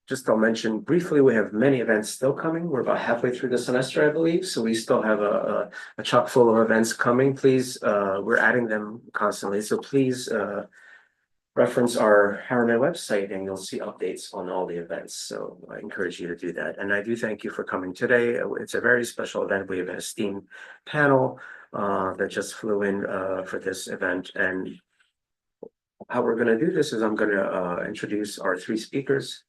Just I'll mention briefly, we have many events still coming. We're about halfway through the semester, I believe. So we still have a chock full of events coming. Please, we're adding them constantly. So please reference our Harriman website and you'll see updates on all the events. So I encourage you to do that. And I do thank you for coming today. It's a very special event. We have an esteemed panel that just flew in for this event. And how we're going to do this is I'm going to introduce our three speakers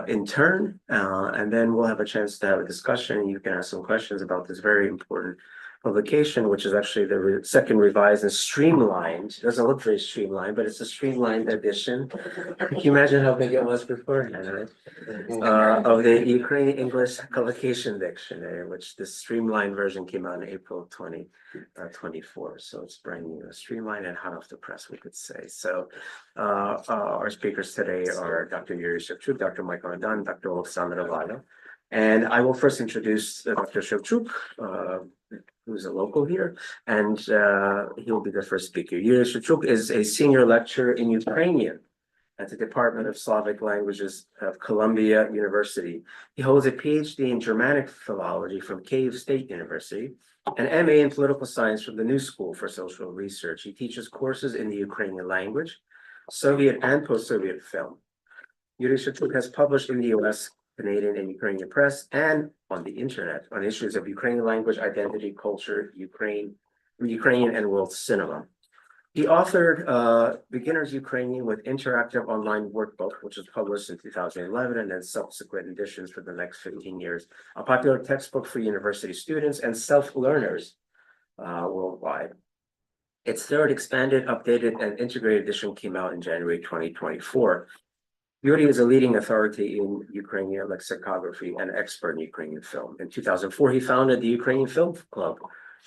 in turn, and then we'll have a chance to have a discussion. You can ask some questions about this very important publication, which is actually the second revised and streamlined. It doesn't look very streamlined, but it's a streamlined edition. Can you imagine how big it was beforehand, right? Of the Ukrainian-English Collocation Dictionary, which the streamlined version came out in April 2024. So it's brand new, streamlined and hot off the press, we could say. So our speakers today are Dr. Yuri Shevchuk, Dr. Naydan, Dr. Oleksandra Wallo. And I will first introduce Dr. Shevchuk, who's a local here, and he'll be the first speaker. Yuri Shevchuk is a senior lecturer in Ukrainian at the Department of Slavic Languages of Columbia University. He holds a PhD in Germanic philology from Penn State University, an MA in political science from the New School for Social Research. He teaches courses in the Ukrainian language, Soviet and post-Soviet film. Yuri Shevchuk has published in the US, Canadian and Ukrainian press, and on the internet on issues of Ukrainian language, identity, culture, Ukrainian and world cinema. He authored Beginner's Ukrainian with Interactive Online Workbook, which was published in 2011, and then subsequent editions for the next 15 years, a popular textbook for university students and self-learners worldwide. Its third expanded, updated, and integrated edition came out in January 2024. Yuri is a leading authority in Ukrainian lexicography and expert in Ukrainian film. In 2004, he founded the Ukrainian Film Club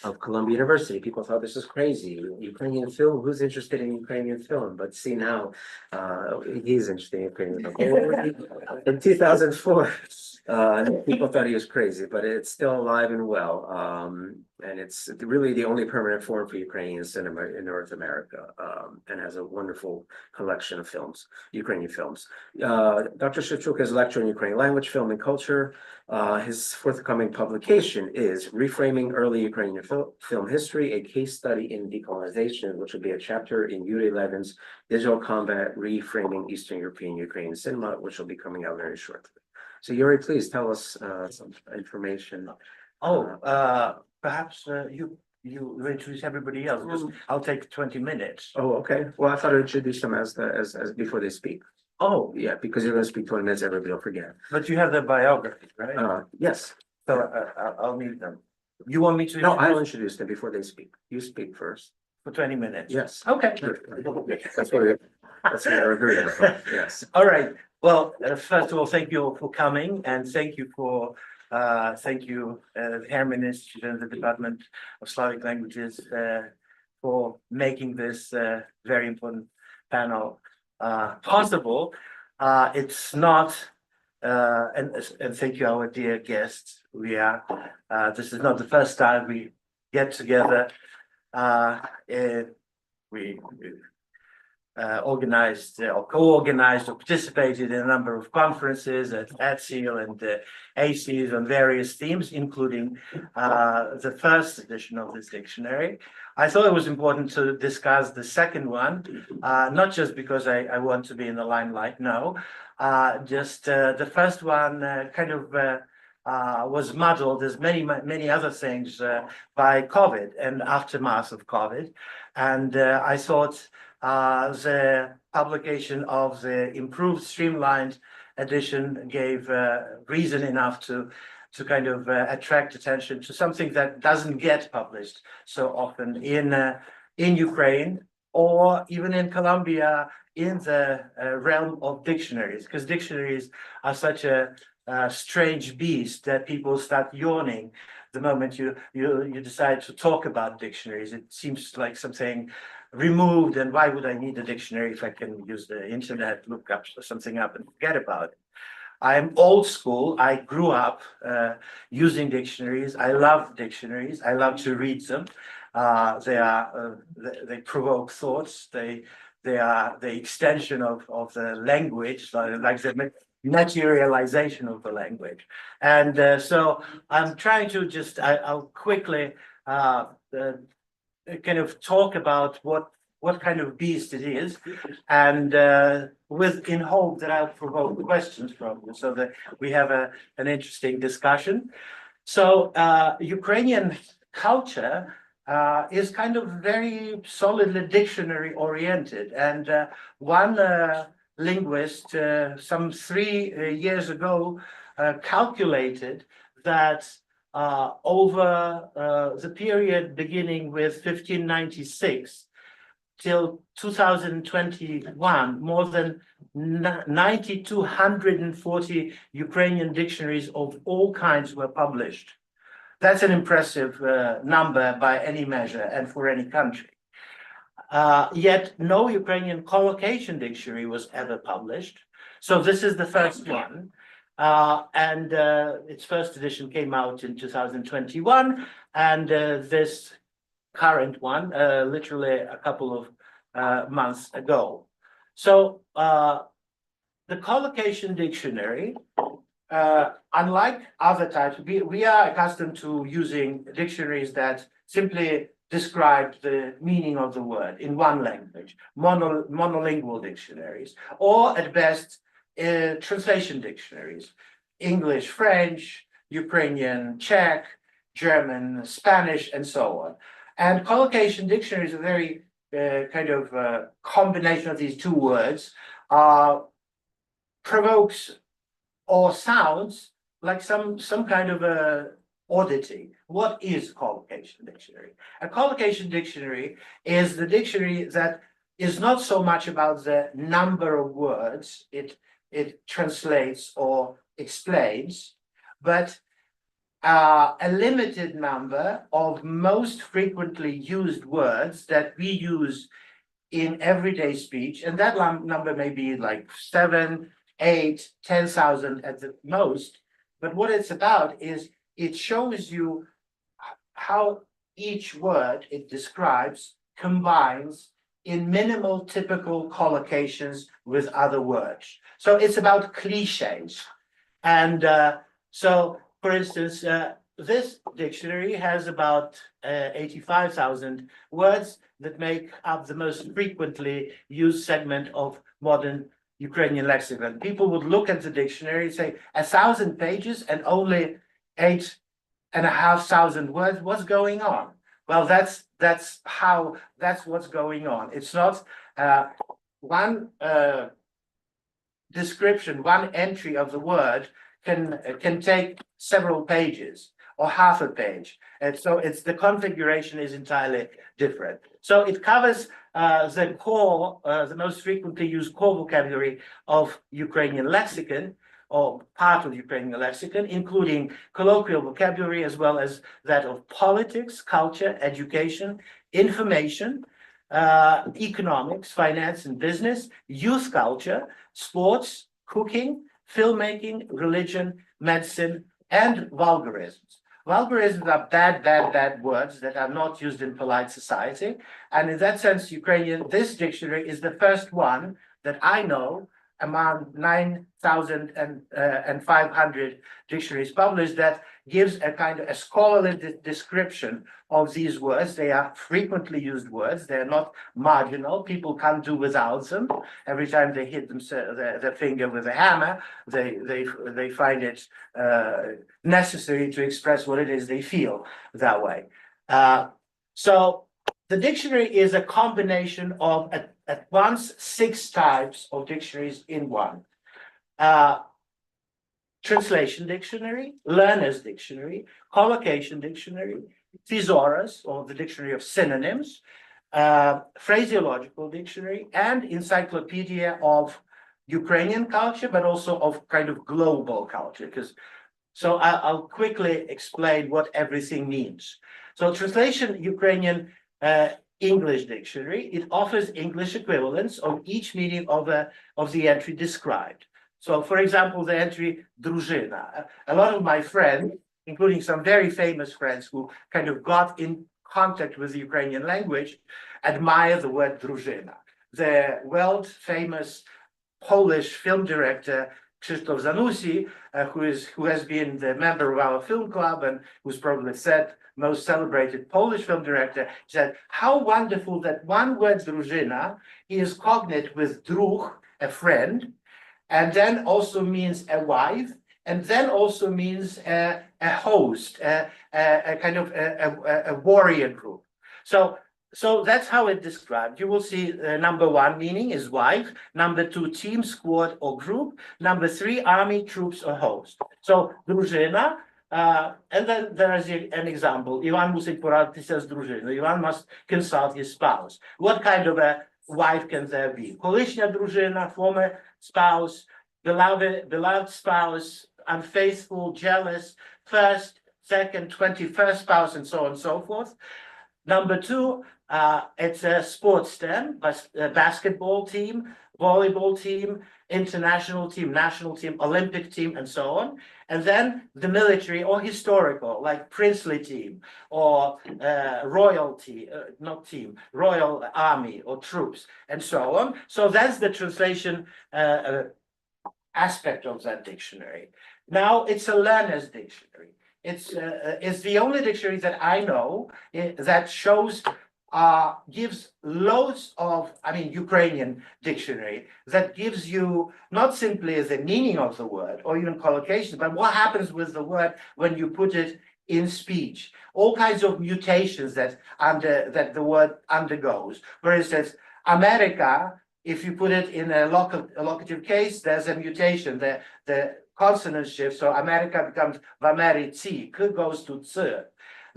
of Columbia University. People thought this is crazy. Ukrainian film, who's interested in Ukrainian film? But see now, he's interested in Ukrainian film. In 2004, people thought he was crazy, but it's still alive and well. And it's really the only permanent forum for Ukrainian cinema in North America, and has a wonderful collection of films, Ukrainian films. Dr. Shevchuk is a lecturer in Ukrainian language, film, and culture. His forthcoming publication is Reframing Early Ukrainian Film History, a case study in decolonization, which will be a chapter in Yuri Levin's Digital Combat, Reframing Eastern European Ukrainian Cinema, which will be coming out very shortly. So Yuri, please tell us some information. Perhaps you introduce everybody else. I'll take 20 minutes. Oh, okay. Well, I thought I'd introduce them as before they speak. Oh, Yeah, because you're going to speak 20 minutes, everybody will forget. but you have the biography, right? Yes. So I'll need them. You want me to? No, I'll introduce introduce them before they speak. You speak first. for 20 minutes. Yes. Okay. That's what we're agreeing upon. Yes. All right. Well, first of all, thank you for coming, and thank you, the Harriman Institute and the Department of Slavic Languages for making this very important panel possible. It's not, and thank you, our dear guests. This is not the first time we get together. We organized or co-organized or participated in a number of conferences at ATSEAL and ACES on various themes, including the first edition of this dictionary. I thought it was important to discuss the second one, not just because I want to be in the limelight, no, just the first one was muddled, as many other things, by COVID and aftermath of COVID. And I thought the publication of the improved streamlined edition gave reason enough to attract attention to something that doesn't get published so often in Ukraine or even in Colombia in the realm of dictionaries, because dictionaries are such a strange beast that people start yawning the moment you decide to talk about dictionaries. It seems like something removed, and why would I need a dictionary if I can use the internet, look up something up and forget about it? I'm old school. I grew up using dictionaries. I love dictionaries. I love to read them. They provoke thoughts. They they are the extension of the language, like the materialization of the language. And so I'm trying to just, I'll quickly kind of talk about what kind of beast it is, and in hope that I'll provoke questions from you so that we have an interesting discussion. So Ukrainian culture is kind of very solidly dictionary oriented, and one linguist some 3 years ago calculated that over the period beginning with 1596 till 2021, more than 9,240 Ukrainian dictionaries of all kinds were published. That's an impressive number by any measure and for any country. Yet no Ukrainian collocation dictionary was ever published. So this is the first one. And its first edition came out in 2021, and this current one literally a couple of months ago. So the collocation dictionary, unlike other types, we are accustomed to using dictionaries that simply describe the meaning of the word in one language, monolingual dictionaries, or at best translation dictionaries, English, French, Ukrainian, Czech, German, Spanish, and so on. And collocation dictionaries are very kind of combination of these two words provokes or sounds like some kind of a oddity. What is collocation dictionary? A collocation dictionary is the dictionary that is not so much about the number of words it translates or explains, but a limited number of most frequently used words that we use in everyday speech, and that number may be like 7, 8, 10,000 at the most. But what it's about is it shows you how each word it describes combines in minimal typical collocations with other words. So it's about cliches. And so, for instance, this dictionary has about 85,000 words that make up the most frequently used segment of modern Ukrainian lexicon. People would look at the dictionary and say, 1,000 pages and only 8,500 words. What's going on? Well, that's what's going on. It's not one description, one entry of the word can take several pages or half a page, and so the configuration is entirely different. So it covers the core, the most frequently used core vocabulary of Ukrainian lexicon, or part of the Ukrainian lexicon, including colloquial vocabulary as well as that of politics, culture, education, information, economics, finance and business, youth culture, sports, cooking, filmmaking, religion, medicine, and vulgarisms. Vulgarisms are bad words that are not used in polite society. And in that sense, this dictionary is the first one that I know among 9,500 dictionaries published that gives a kind of a scholarly description of these words. They are frequently used words. They're not marginal. People can't do without them. Every time they hit their finger with a hammer, they find it necessary to express what it is they feel that way. So the dictionary is a combination of at once 6 types of dictionaries in one. Translation dictionary, learner's dictionary, collocation dictionary, thesaurus, or the dictionary of synonyms, phraseological dictionary, and encyclopedia of Ukrainian culture, but also of kind of global culture. So I'll quickly explain what everything means. So translation Ukrainian English dictionary, it offers English equivalents of each meaning of the entry described. So, for example, the entry drużyna. A lot of my friends, including some very famous friends who kind of got in contact with the Ukrainian language, admire the word drużyna. the world famous Polish film director Krzysztof Zanussi, who has been the member of our film club and who's probably said most celebrated Polish film director, said how wonderful that one word drużyna is cognate with druh, a friend, and then also means a wife, and then also means a host, a kind of a warrior group. So that's how it described. You will see number one meaning is wife, number two team, squad or group, number three army, troops or host. So drużyna, and then there is an example. Iwan musi poradzić się z drużyną. Iwan must consult his spouse. What kind of a wife can there be? Kolishnya drużyna, former spouse, beloved spouse, unfaithful, jealous, first, second, 21st spouse, and so on and so forth. Number two, it's a sports term, basketball team, volleyball team, international team, national team, Olympic team, and so on. And then the military or historical, like princely team or royalty, not team, royal army or troops, and so on. So that's the translation aspect of that dictionary. Now it's a learner's dictionary. It's the only dictionary that I know that shows gives loads of, Ukrainian dictionary that gives you not simply the meaning of the word or even collocation, but what happens with the word when you put it in speech. All kinds of mutations that the word undergoes. For instance, America, if you put it in a locative case, there's a mutation. The consonant shift, so America becomes Vamerici, K goes to Ts.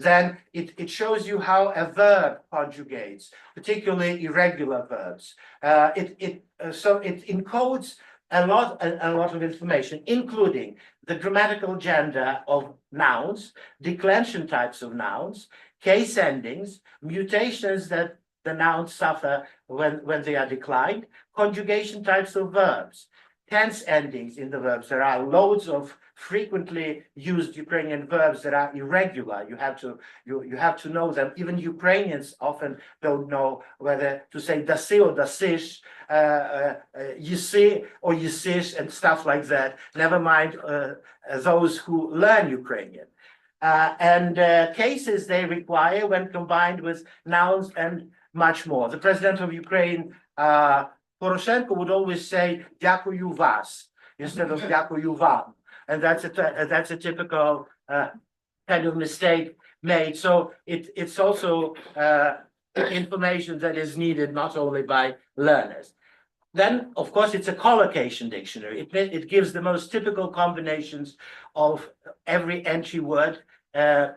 Then it shows you how a verb conjugates, particularly irregular verbs. So it encodes a lot of information, including the grammatical gender of nouns, declension types of nouns, case endings, mutations that the nouns suffer when they are declined, conjugation types of verbs, tense endings in the verbs. There are loads of frequently used Ukrainian verbs that are irregular. You have to know them. Even Ukrainians often don't know whether to say dasi or dasish, yisi or yisish, and stuff like that. Never mind those who learn Ukrainian. Cases they require when combined with nouns and much more. The president of Ukraine, Poroshenko, would always say "Дякую вас" instead of "Дякую вам," and that's a typical kind of mistake made. So it's also information that is needed not only by learners. Then, of course, it's a collocation dictionary. It gives the most typical combinations of every entry word, and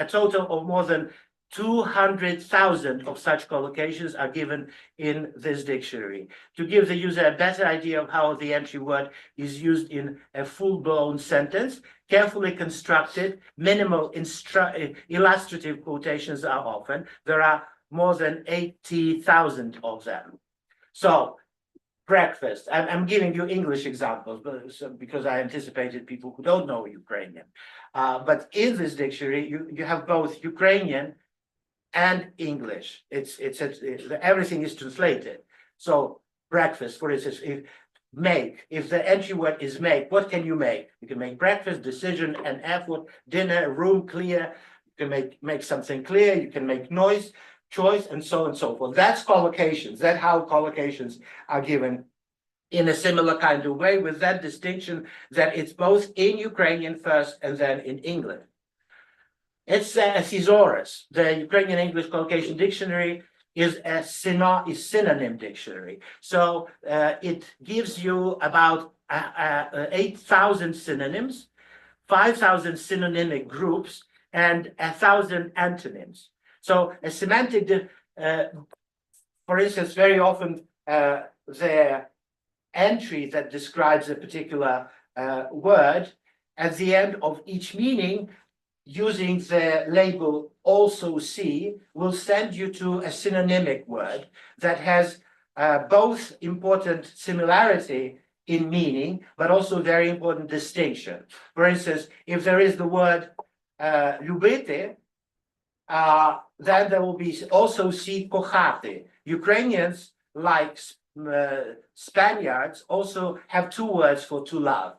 a total of more than 200,000 of such collocations are given in this dictionary to give the user a better idea of how the entry word is used in a full-blown sentence. Carefully constructed, minimal illustrative quotations are often. There are more than 80,000 of them. So, breakfast. I'm giving you English examples because I anticipated people who don't know Ukrainian. But in this dictionary, you have both Ukrainian and English. Everything is translated. So breakfast, for instance, if the entry word is make, what can you make? You can make breakfast, decision, and effort, dinner, room, clear. You can make something clear. You can make noise, choice, and so on and so forth. That's collocations. That's how collocations are given in a similar kind of way, with that distinction that it's both in Ukrainian first and then in English. It's a thesaurus. The Ukrainian-English Collocation Dictionary is a synonym dictionary. So it gives you about 8,000 synonyms, 5,000 synonymic groups, and 1,000 antonyms. So a semantic, for instance, very often the entry that describes a particular word at the end of each meaning, using the label also see, will send you to a synonymic word that has both important similarity in meaning, but also very important distinction. For instance, if there is the word любити, then there will be also see kochati, Ukrainians, like Spaniards, also have two words for to love.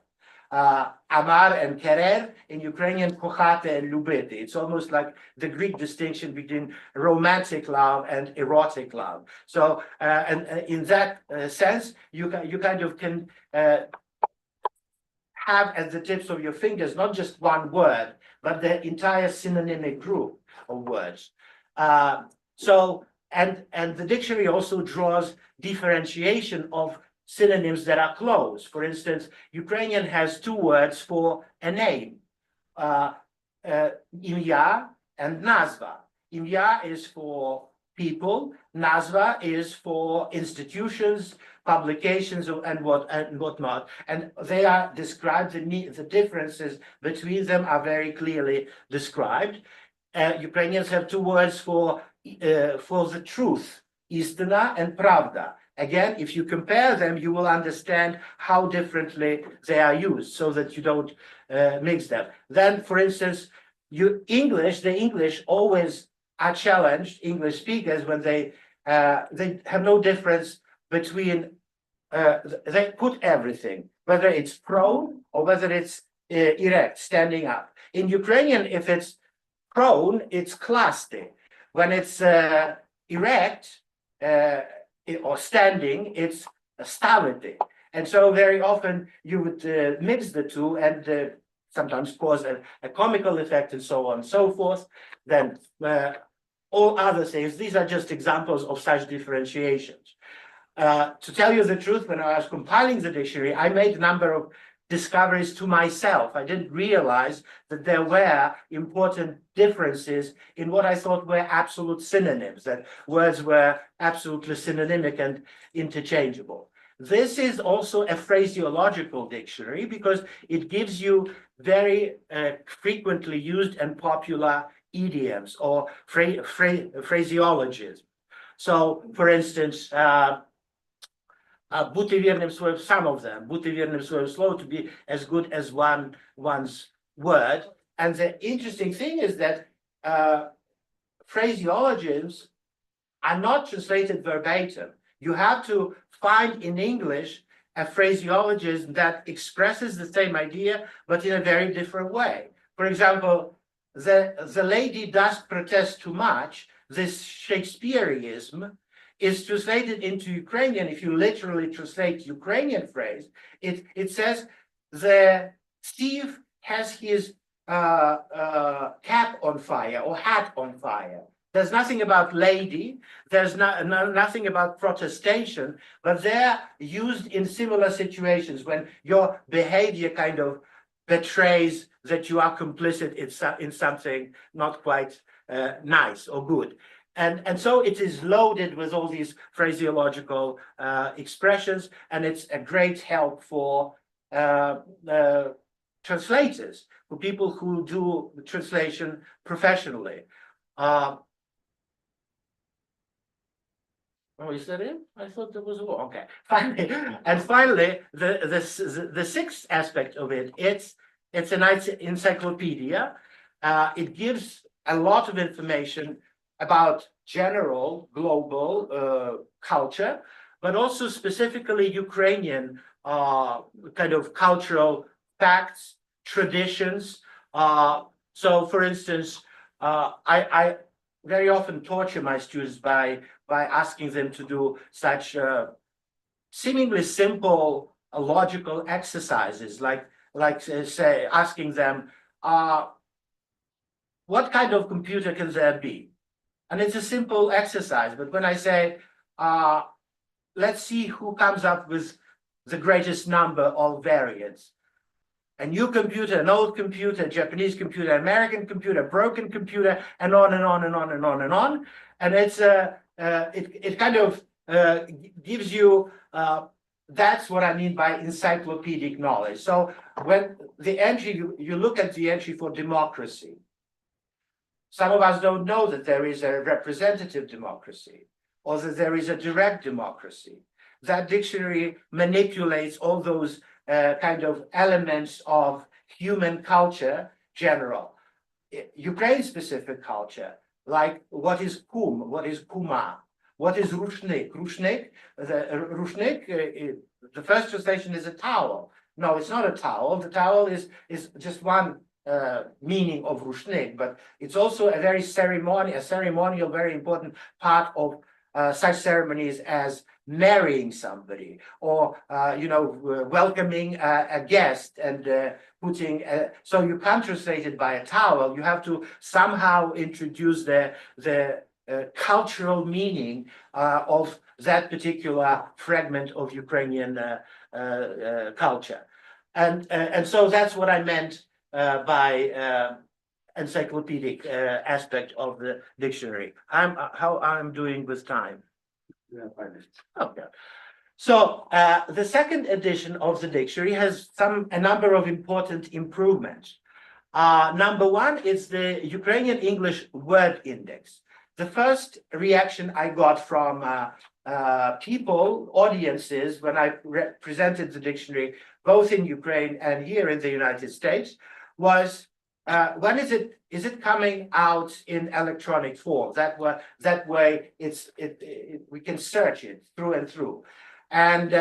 Amar and querer, in Ukrainian, kochate and lubiti. It's almost like the Greek distinction between romantic love and erotic love. So, and in that sense, you kind of can have at the tips of your fingers not just one word, but the entire synonymic group of words. And the dictionary also draws differentiation of synonyms that are close. For instance, Ukrainian has two words for a name, imya and nazva. Imya is for people, nazva is for institutions, publications, and whatnot. And they are described, the differences between them are very clearly described. Ukrainians have two words for the truth, istina and pravda. Again, if you compare them, you will understand how differently they are used so that you don't mix them. Then, for instance, the English always are challenged, English speakers, when they have no difference between, they put everything, whether it's prone or whether it's erect, standing up. In Ukrainian, if it's prone, it's klasty. When it's erect, or standing, it's stavity. And so very often you would mix the two and sometimes cause a comical effect and so on and so forth. Then all other things, these are just examples of such differentiations. To tell you the truth, when I was compiling the dictionary, I made a number of discoveries to myself. I didn't realize that there were important differences in what I thought were absolute synonyms, that words were absolutely synonymic and interchangeable. This is also a phraseological dictionary because it gives you very frequently used and popular idioms or phraseologies. So, for instance, бути вірним своєму, some of them, бути вірним своєму слову, to be as good as one's word. And the interesting thing is that phraseologisms are not translated verbatim. You have to find in English a phraseologism that expresses the same idea, but in a very different way. For example, the lady does protest too much, this Shakespeareanism, is translated into Ukrainian. If you literally translate Ukrainian phrase, it says the Steve has his cap on fire or hat on fire. There's nothing about lady, there's nothing about protestation, but they're used in similar situations when your behavior kind of betrays that you are complicit in something not quite nice or good. And so it is loaded with all these phraseological expressions, and it's a great help for translators, for people who do translation professionally. Oh, is that it? I thought there was more. Okay. Finally, the sixth aspect of it, it's an encyclopedia. It gives a lot of information about general global culture, but also specifically Ukrainian kind of cultural facts, traditions. So, for instance, I very often torture my students by asking them to do such seemingly simple logical exercises, like say asking them, what kind of computer can there be? And it's a simple exercise, but when I say, let's see who comes up with the greatest number of variants. A new computer, an old computer, Japanese computer, American computer, broken computer, and on and on and on and on and on. And it's it kind of gives you, that's what I mean by encyclopedic knowledge. So when the entry, you look at the entry for democracy. Some of us don't know that there is a representative democracy or that there is a direct democracy. That dictionary manipulates all those kind of elements of human culture general. Ukraine-specific culture, like what is kum, what is kuma, what is rushnik? The first translation is a towel. No, it's not a towel. The towel is just one meaning of rushnik, but it's also a very ceremonial, very important part of such ceremonies as marrying somebody, or welcoming a guest and putting. So you can't translate it by a towel. You have to somehow introduce the cultural meaning of that particular fragment of Ukrainian culture, and so that's what I meant by encyclopedic aspect of the dictionary. How I'm doing with time. Yeah, 5 minutes. Okay. So the second edition of the dictionary has a number of important improvements. Number one is the Ukrainian-English word index. The first reaction I got from audiences, when I presented the dictionary, both in Ukraine and here in the United States, was when is it coming out in electronic form? That way we can search it through and through. And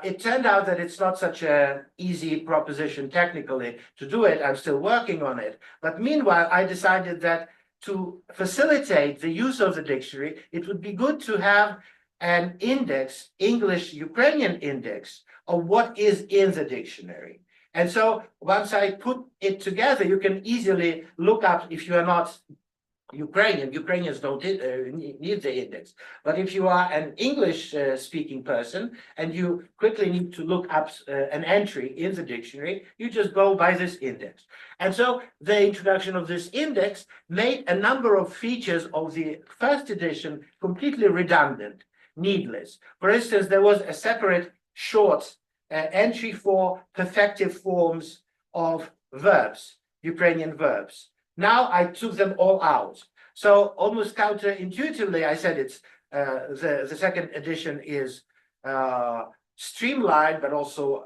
it turned out that it's not such an easy proposition technically to do it. I'm still working on it. But meanwhile, I decided that to facilitate the use of the dictionary, it would be good to have an index, English-Ukrainian index, of what is in the dictionary. And so once I put it together, you can easily look up, if you are not Ukrainians don't need the index. But if you are an English speaking person and you quickly need to look up an entry in the dictionary, you just go by this index. And so the introduction of this index made a number of features of the first edition completely redundant, needless. For instance, there was a separate short entry for perfective forms of verbs, Ukrainian verbs. Now I took them all out. So almost counterintuitively, I said it's the second edition is streamlined, but also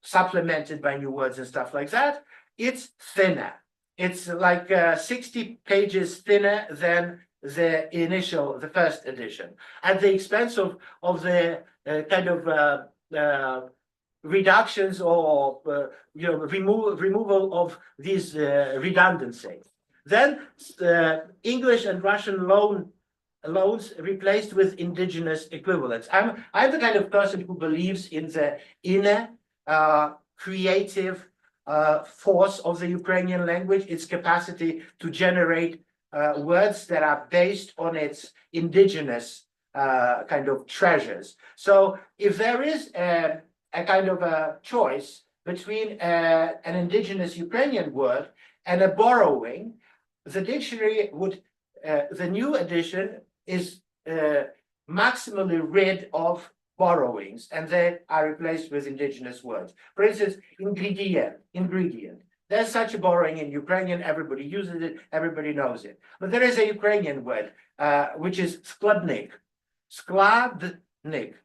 supplemented by new words and stuff like that. It's thinner. It's like 60 pages thinner than the first edition, at the expense of the kind of reductions or removal of these redundancies. Then English and Russian loans replaced with indigenous equivalents. I'm the kind of person who believes in the inner creative force of the Ukrainian language, its capacity to generate words that are based on its indigenous kind of treasures. So if there is a kind of a choice between an indigenous Ukrainian word and a borrowing, the dictionary would, the new edition is maximally rid of borrowings, and they are replaced with indigenous words. For instance, ingredient. There's such a borrowing in Ukrainian, everybody uses it, everybody knows it. But there is a Ukrainian word, which is skladnik. Skladnik.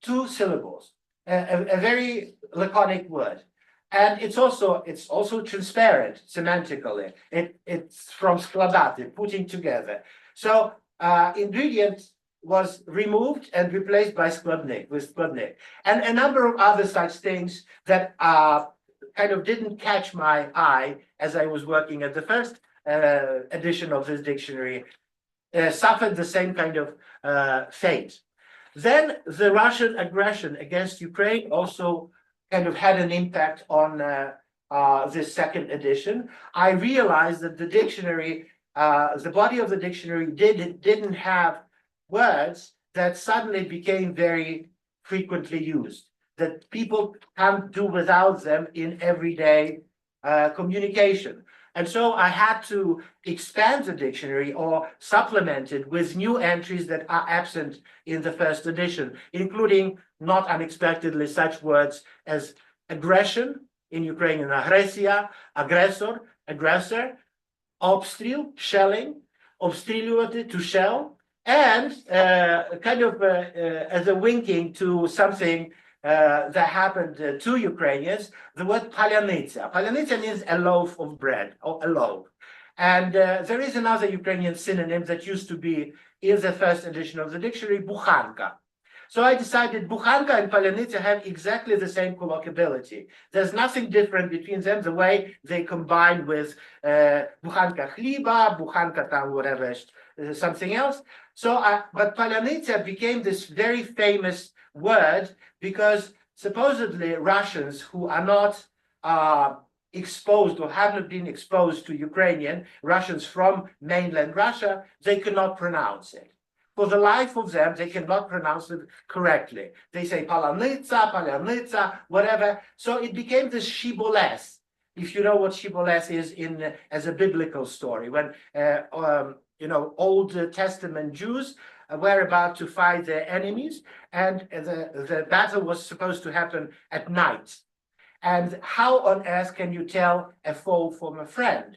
2 syllables, a very laconic word. And it's also transparent semantically. It's from skladati, putting together. So ingredient was removed and replaced by skladnik, with skladnik. And a number of other such things that kind of didn't catch my eye as I was working at the first edition of this dictionary, suffered the same kind of fate. Then the Russian aggression against Ukraine also kind of had an impact on this second edition. I realized that the dictionary, the body of the dictionary didn't have words that suddenly became very frequently used, that people can't do without them in everyday communication. And so I had to expand the dictionary or supplement it with new entries that are absent in the first edition, including, not unexpectedly, such words as aggression, in Ukrainian, agressia, aggressor, aggressor, obsтрел, shelling, obsтрілювати, to shell, and kind of as a winking to something that happened to Ukrainians, the word palyanytsia. Palyanytsia means a loaf of bread, or a loaf. And there is another Ukrainian synonym that used to be is the first edition of the dictionary, Bukhanka. So I decided Bukhanka and Palyanytsia have exactly the same colloquiability. There's nothing different between them, the way they combine with Bukhanka chliba, Bukhanka tam whatever, something else. So, but Palyanytsia became this very famous word because supposedly Russians who are not exposed or have not been exposed to Ukrainian, Russians from mainland Russia, they cannot pronounce it. For the life of them, they cannot pronounce it correctly. They say Palyanytsia, whatever. So it became this shibboleth. If you know what shibboleth is in as a biblical story, when Old Testament Jews were about to fight their enemies, and the battle was supposed to happen at night. And how on earth can you tell a foe from a friend?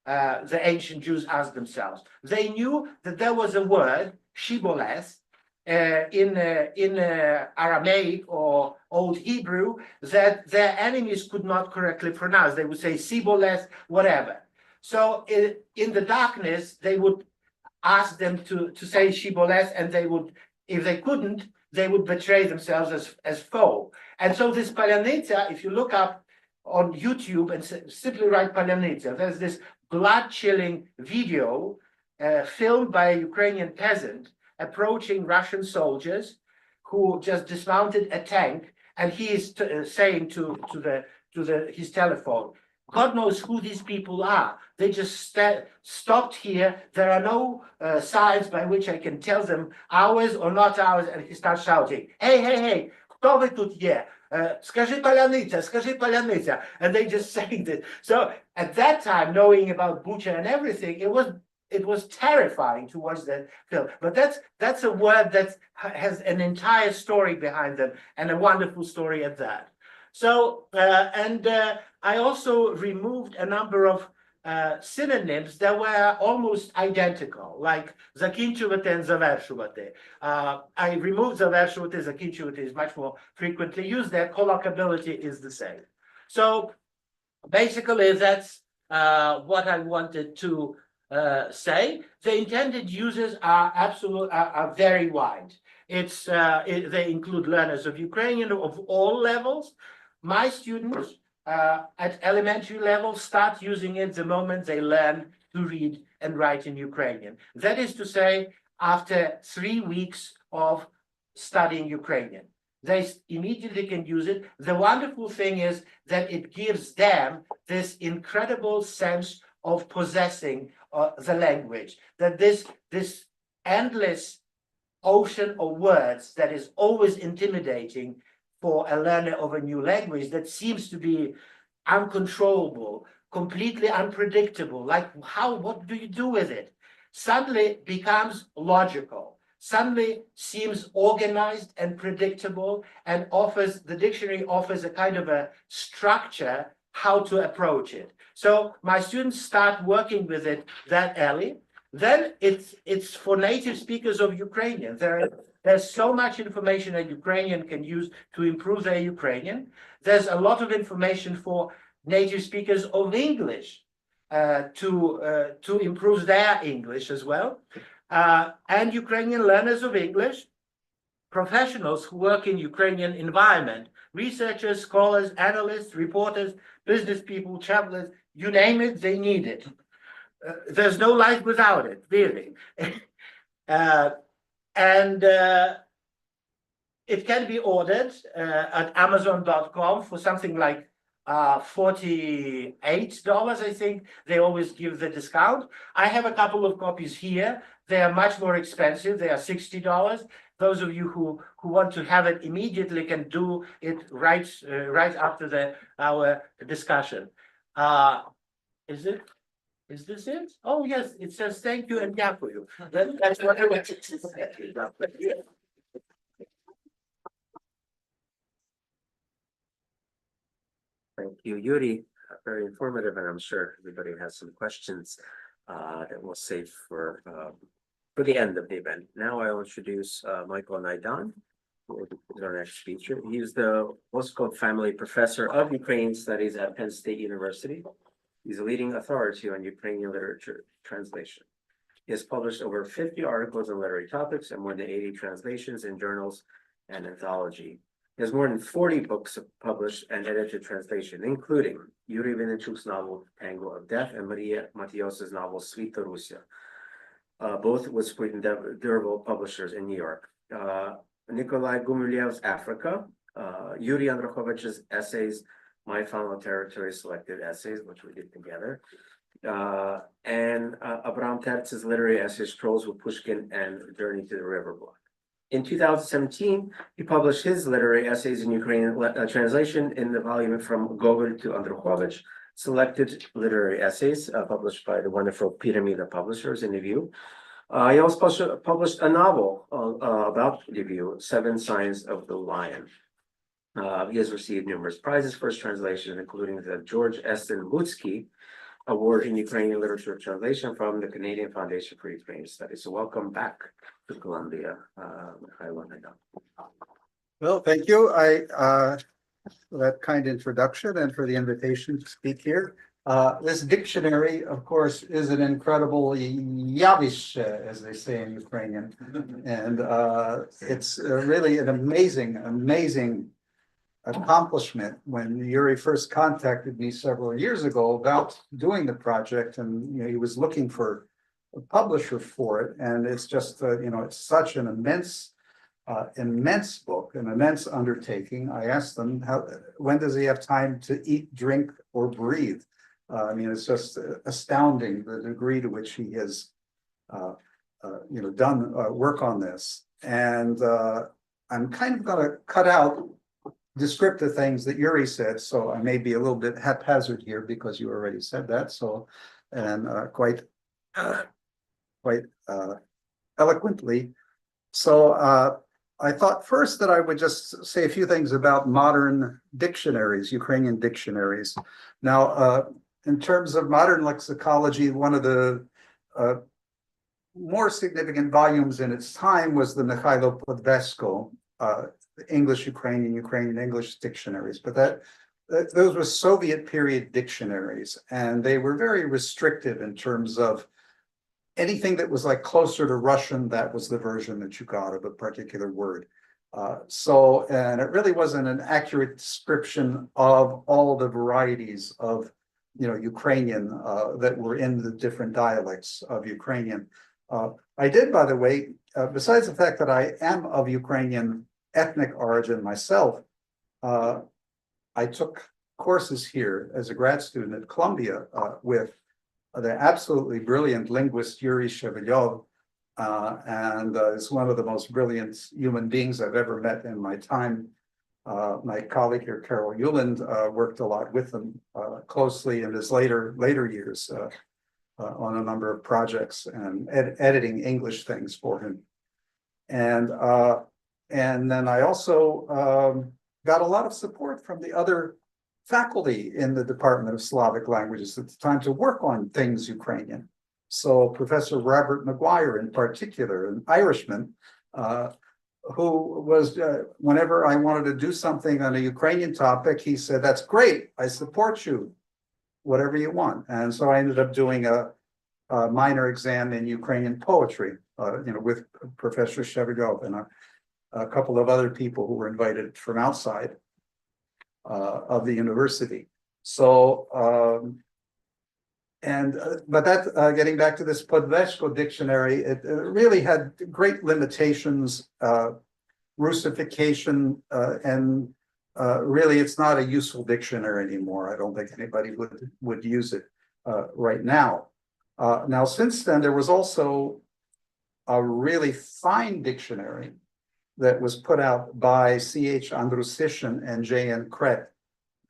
The ancient Jews asked themselves. They knew that there was a word, shibboleth, in Aramaic or Old Hebrew that their enemies could not correctly pronounce. They would say siboleth, whatever. So in the darkness, they would ask them to say shibboleth, and they would, if they couldn't, they would betray themselves as foe. And so this Palyanytsia, if you look up on YouTube and simply write Palyanytsia, there's this blood-chilling video filmed by a Ukrainian peasant approaching Russian soldiers who just dismounted a tank, and he is saying to his telephone, God knows who these people are. They just stopped here. There are no signs by which I can tell them ours or not ours. And he starts shouting, hey, кто вы тут є? Скажи Palyanytsia. And they just saying this. So at that time, knowing about Bucha and everything, it was terrifying to watch that film. But that's a word that has an entire story behind them, and a wonderful story at that. So, I also removed a number of synonyms that were almost identical, like закінчувати and завершувати. I removed завершувати, закінчувати is much more frequently used. Their colloquiability is the same. So, basically, that's what I wanted to say. The intended users are very wide. They include learners of Ukrainian of all levels. My students at elementary level start using it the moment they learn to read and write in Ukrainian. That is to say, after 3 weeks of studying Ukrainian. They immediately can use it. The wonderful thing is that it gives them this incredible sense of possessing the language, that this endless ocean of words that is always intimidating for a learner of a new language, that seems to be uncontrollable, completely unpredictable, like what do you do with it? Suddenly becomes logical, suddenly seems organized and predictable, and the dictionary offers a kind of a structure how to approach it. So my students start working with it that early. Then it's for native speakers of Ukrainian. There's so much information that Ukrainian can use to improve their Ukrainian. There's a lot of information for native speakers of English to improve their English as well. And Ukrainian learners of English, professionals who work in Ukrainian environment, researchers, scholars, analysts, reporters, business people, travelers, you name it, they need it. There's no life without it, really. It can be ordered at Amazon.com for something like $48, I think. They always give the discount. I have a couple of copies here. They are much more expensive. They are $60. Those of you who want to have it immediately can do it right after our discussion. Is this it? Oh, yes, it says thank you and дякую. That's what I wanted to say. Thank you, Yuri. Very informative, and I'm sure everybody has some questions that we'll save for the end of the event. Now I will introduce Michael Naydan, who is our next speaker. He is the Voskov Family Professor of Ukrainian Studies at Penn State University. He's a leading authority on Ukrainian literature translation. He has published over 50 articles on literary topics and more than 80 translations in journals and anthology. He has more than 40 books published and edited translation, including Yuri Shevchuk's novel Tango of Death and Maria Matios's novel Sweet Russia, both with Sweet and Durable Publishers in New York. Nikolai Gumulyev's Africa, Yuri Andryczych's essays, My Final Territory Selected Essays, which we did together, and Abram Tertz's literary essays, Strolls with Pushkin and Journey to the River Block. In 2017, he published his literary essays in Ukrainian translation in the volume From Gogol to Andrychowicz, Selected Literary Essays, published by the wonderful Pyramida Publishers in Lviv. He also published a novel about Lviv, Seven Signs of the Lion. He has received numerous prizes for his translation, including the George Eston Lutsky Award in Ukrainian Literature Translation from the Canadian Foundation for Ukrainian Studies. So welcome back to Columbia, Mikhailo Naydan. Well, thank you. For that kind introduction and for the invitation to speak here. This dictionary, of course, is an incredible yavish, as they say in Ukrainian, and it's really an amazing accomplishment. When Yuri first contacted me several years ago about doing the project, and he was looking for a publisher for it, and it's just it's such an immense book, an immense undertaking. I asked them, when does he have time to eat, drink, or breathe? I mean, it's just astounding the degree to which he has done work on this. And I'm kind of going to cut out descriptive things that Yuri said, so I may be a little bit haphazard here because you already said that. So, and quite eloquently. So I thought first that I would just say a few things about modern dictionaries, Ukrainian dictionaries. Now, in terms of modern lexicology, one of the more significant volumes in its time was the Mikhailo Podvesko English-Ukrainian, Ukrainian-English dictionaries. But those were Soviet period dictionaries, and they were very restrictive in terms of anything that was like closer to Russian, that was the version that you got of a particular word. And it really wasn't an accurate description of all the varieties of Ukrainian that were in the different dialects of Ukrainian. I did, by the way, besides the fact that I am of Ukrainian ethnic origin myself, I took courses here as a grad student at Columbia with the absolutely brilliant linguist Yuri Shevchuk, and is one of the most brilliant human beings I've ever met in my time. My colleague here, Carol Euland, worked a lot with him closely in his later years on a number of projects and editing English things for him. And then I also got a lot of support from the other faculty in the Department of Slavic Languages at the time to work on things Ukrainian. So Professor Robert Maguire in particular, an Irishman, who was, whenever I wanted to do something on a Ukrainian topic, he said, "That's great, I support you, whatever you want." And so I ended up doing a minor exam in Ukrainian poetry, with Professor Shevchuk and a couple of other people who were invited from outside of the university. So, but that, getting back to this Podvesko dictionary, it really had great limitations, Russification, and really it's not a useful dictionary anymore. I don't think anybody would use it right now. Now, since then, there was also a really fine dictionary that was put out by C.H. Andrusishin and J.N. Kret,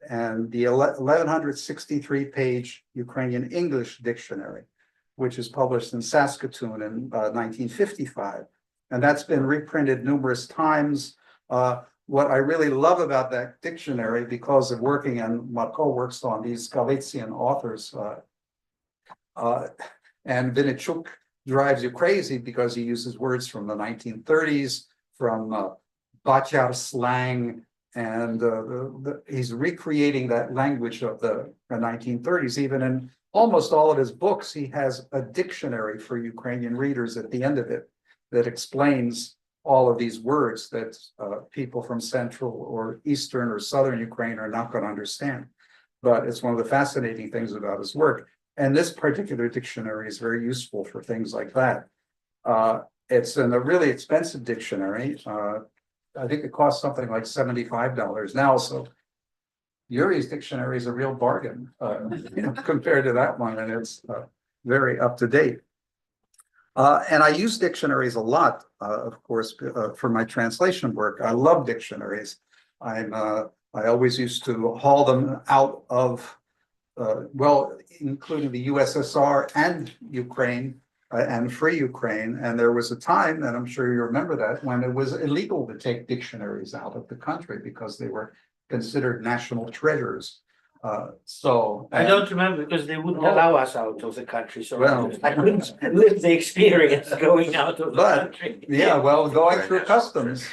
and the 1163-page Ukrainian-English dictionary, which is published in Saskatoon in 1955. And that's been reprinted numerous times. What I really love about that dictionary, because of working on, Marko works on these Galician authors, and Vinnichuk drives you crazy because he uses words from the 1930s, from Bachar slang And he's recreating that language of the 1930s. Even in almost all of his books, he has a dictionary for Ukrainian readers at the end of it that explains all of these words that people from central or eastern or southern Ukraine are not going to understand. But it's one of the fascinating things about his work. And this particular dictionary is very useful for things like that. It's in a really expensive dictionary. I think it costs something like $75 now. So Yuri's dictionary is a real bargain, compared to that one, and it's very up to date. And I use dictionaries a lot, of course, for my translation work. I love dictionaries. I always used to haul them out of, well, including the USSR and Ukraine and free Ukraine. And there was a time, and I'm sure you remember that, when it was illegal to take dictionaries out of the country because they were considered national treasures. I don't remember because they wouldn't Oh. allow us out of the country, so Well. I couldn't live the experience going out of the But, country. yeah, well, going through customs.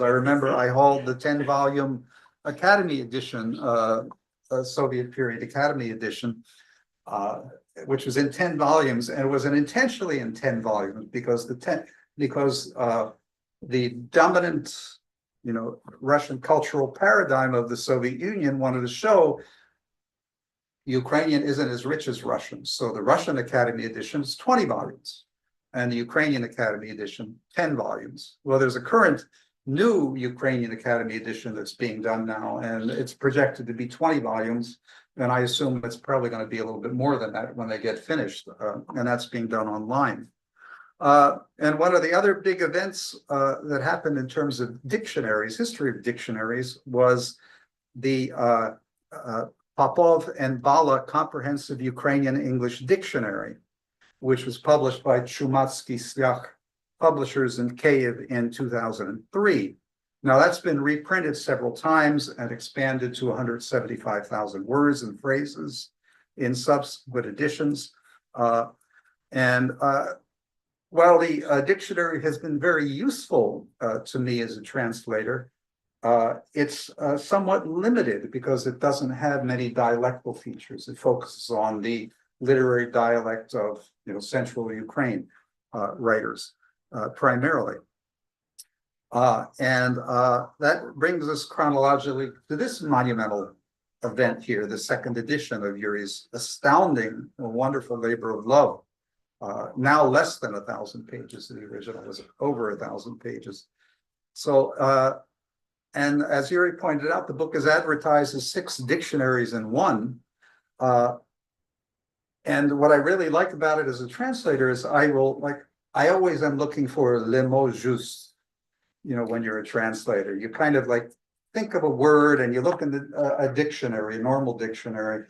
I remember I hauled the 10-volume Academy edition, Soviet period Academy edition, which was in 10 volumes, and it was intentionally in 10 volumes because the dominant, Russian cultural paradigm of the Soviet Union wanted to show Ukrainian isn't as rich as Russian. So the Russian Academy edition is 20 volumes, and the Ukrainian Academy edition, 10 volumes. Well, there's a current new Ukrainian Academy edition that's being done now, and it's projected to be 20 volumes. And I assume it's probably going to be a little bit more than that when they get finished, and that's being done online. And one of the other big events that happened in terms of dictionaries, history of dictionaries, was the Popov and Bala Comprehensive Ukrainian-English Dictionary, which was published by Chumatsky Slyach Publishers in Kyiv in 2003. Now that's been reprinted several times and expanded to 175,000 words and phrases in subsequent editions. While the dictionary has been very useful to me as a translator, it's somewhat limited because it doesn't have many dialectal features. It focuses on the literary dialect of Central Ukraine writers primarily. That brings us chronologically to this monumental event here, the second edition of Yuri's astounding, wonderful labor of love. Now less than 1,000 pages. The original was over 1,000 pages. So, and as Yuri pointed out, the book is advertised as 6 dictionaries in one. And what I really like about it as a translator is I always am looking for le mot juste. When you're a translator, you kind of think of a word and you look in a dictionary, a normal dictionary,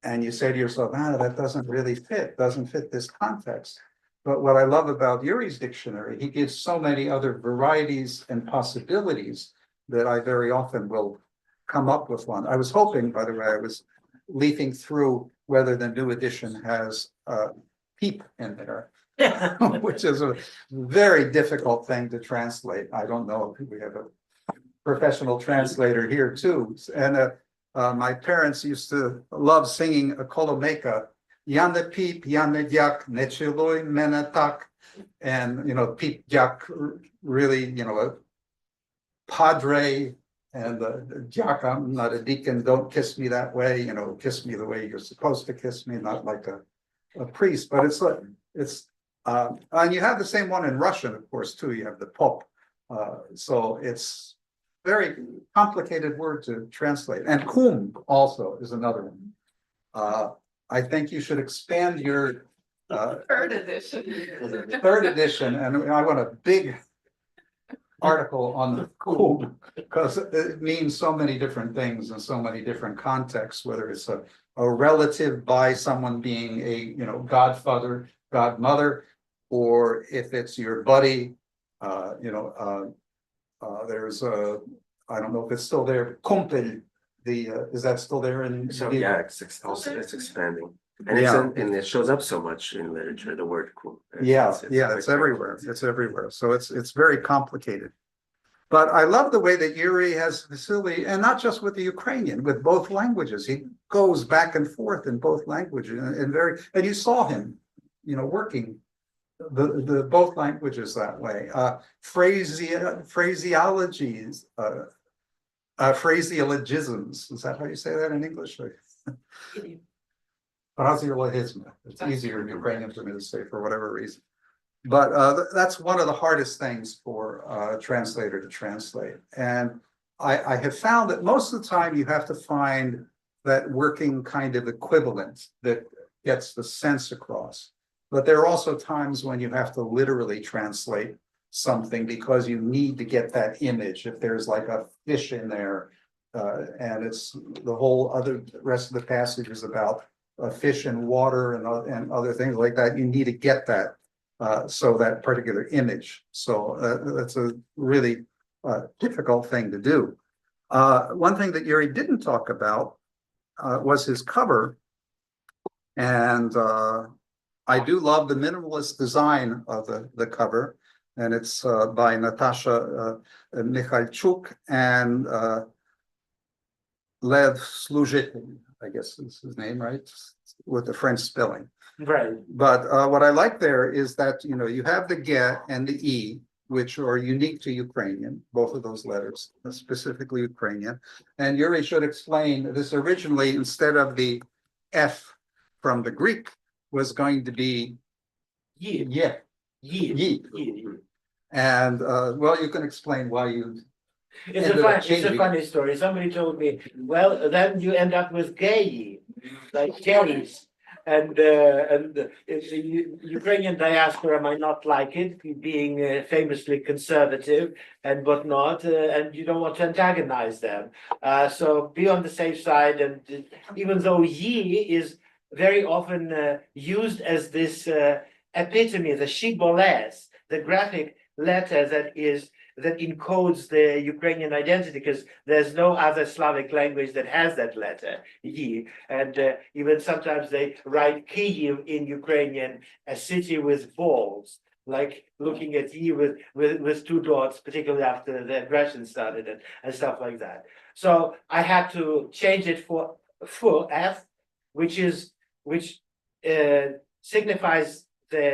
and you say to yourself, that doesn't really doesn't fit this context. But what I love about Yuri's dictionary, he gives so many other varieties and possibilities that I very often will come up with one. I was hoping, by the way, I was leafing through whether the new edition has peep in there, which is a very difficult thing to translate. I don't know if we have a professional translator here too. And my parents used to love singing a kolomeka, Yane peep, Yane dyak, nechiloy menetak. And, peep dyak, really, a padre, and dyak, I'm not a deacon, don't kiss me that way, kiss me the way you're supposed to kiss me, not like a priest. But and you have the same one in Russian, of course, too. You have the pop. So it's very complicated word to translate. And kum also is another one. I think you should expand your Third edition. third edition, and I want a big article on the kum because it means so many different things in so many different contexts, whether it's a relative by someone being a godfather, godmother, or if it's your buddy. There's I don't know if it's still there, kumpel. Is that still there in? So yeah, it's expanding, and and it shows up so much in literature. The word "cool." It's everywhere. It's everywhere. So it's very complicated. But I love the way that Yuri has facility, and not just with the Ukrainian, with both languages. He goes back and forth in both languages, and you saw him, working the both languages that way. Phraseologies, phraseologisms. Is that how you say that in English? Phraseologism. It's easier in Ukrainian for me to say for whatever reason. But that's one of the hardest things for a translator to translate. And I have found that most of the time you have to find that working kind of equivalent that gets the sense across. But there are also times when you have to literally translate something because you need to get that image. If there's like a fish in there, and it's the whole rest of the passage is about a fish in water and other things like that, you need to get that. So that particular image. So that's a really difficult thing to do. One thing that Yuri didn't talk about was his cover. And I do love the minimalist design of the cover. And it's by Natasha Michalchuk and Lev Sluzhitin, I guess is his name, right? With the French spelling. Right. But what I like there is that, you have the ge and the e, which are unique to Ukrainian, both of those letters, specifically Ukrainian. And Yuri should explain this originally, instead of the F from the Greek, was going to be Yi. yeah, Yi. Yi. Yi. And well, you can explain why you It's a funny story. Somebody told me, well, then you end up with gay, like gays. And the Ukrainian diaspora might not like it, being famously conservative and whatnot, and you don't want to antagonize them. So be on the safe side. And even though "yi" is very often used as this epitome, the shibboleth, the graphic letter that encodes the Ukrainian identity, because there's no other Slavic language that has that letter, yi. And even sometimes they write Kyiv in Ukrainian, a city with balls, like looking at yi with two dots, particularly after the aggression started and stuff like that. So I had to change it for F, which signifies the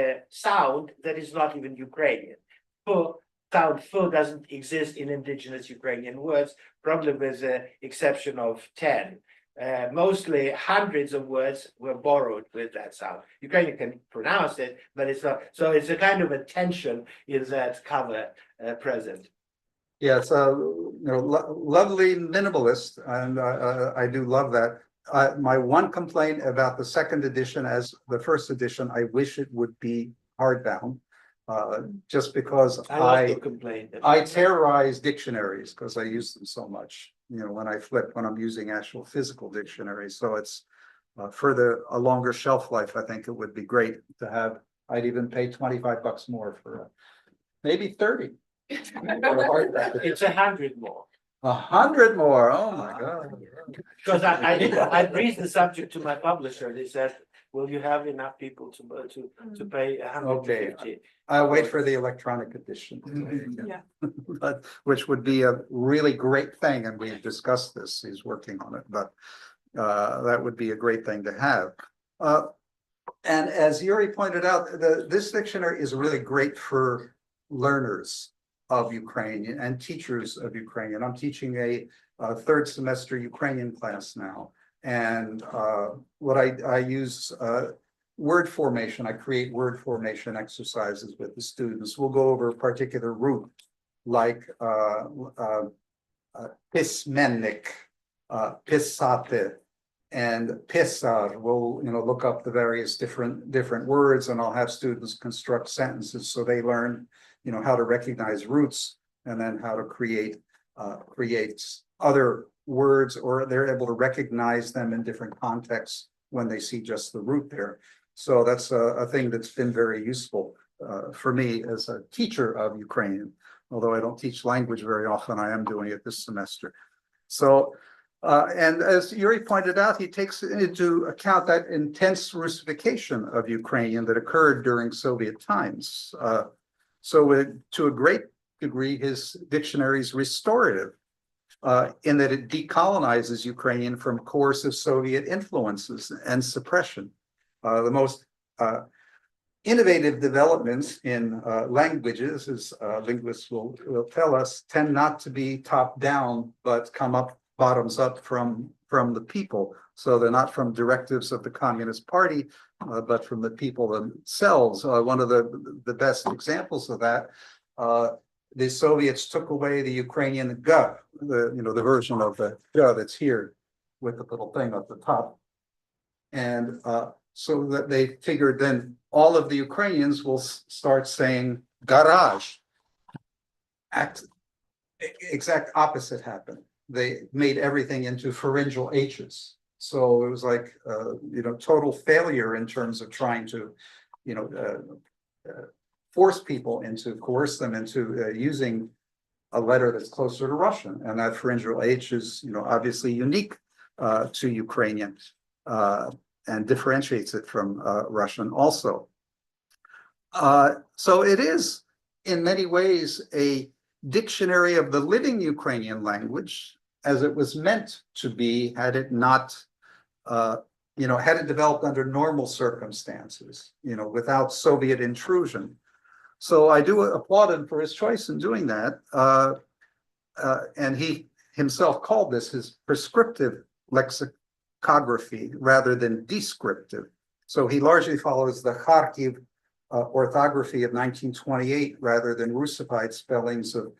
sound that is not even Ukrainian. Sound "fu" doesn't exist in indigenous Ukrainian words, probably with the exception of 10. Mostly hundreds of words were borrowed with that sound. Ukrainian can pronounce it, but it's not. So it's a kind of a tension in that cover present. Yeah, so lovely minimalist, and I do love that. My one complaint about the second edition as the first edition, I wish it would be hardbound. Just because I terrorize dictionaries because I use them so much, when I'm using actual physical dictionaries. So it's for a longer shelf life, I think it would be great to have. I'd even pay $25 more for maybe 30. It's 100 more. 100 more. Oh my God. Because I briefed the subject to my publisher. They said, will you have enough people to pay 150? Okay. I'll wait for the electronic edition. Yeah. But which would be a really great thing, and we've discussed this. He's working on it, but that would be a great thing to have. And as Yuri pointed out, this dictionary is really great for learners of Ukrainian and teachers of Ukrainian. I'm teaching a third semester Ukrainian class now, and what I use word formation. I create word formation exercises with the students. We'll go over a particular root, like pismennik, pisate, and pisar. We'll look up the various different words, and I'll have students construct sentences so they learn how to recognize roots, and then how to create other words, or they're able to recognize them in different contexts when they see just the root there. So that's a thing that's been very useful for me as a teacher of Ukrainian. Although I don't teach language very often, I am doing it this semester. So, and as Yuri pointed out, he takes into account that intense Russification of Ukrainian that occurred during Soviet times. So to a great degree, his dictionary is restorative, in that it decolonizes Ukrainian from coercive Soviet influences and suppression. The most innovative developments in languages, as linguists will tell us, tend not to be top down, but come up bottoms up from the people. So they're not from directives of the Communist Party, but from the people themselves. One of the best examples of that, the Soviets took away the Ukrainian G, the version of the G that's here with the little thing at the top. And so that they figured then all of the Ukrainians will start saying garage. Exact opposite happened. They made everything into pharyngeal H's. So it was like, total failure in terms of trying to, coerce them into using a letter that's closer to Russian. And that pharyngeal H is, obviously unique to Ukrainian and differentiates it from Russian also. So it is in many ways a dictionary of the living Ukrainian language as it was meant to be had it not, had it developed under normal circumstances, without Soviet intrusion. So I do applaud him for his choice in doing that. And he himself called this his prescriptive lexicography rather than descriptive. So he largely follows the Kharkiv orthography of 1928 rather than Russified spellings of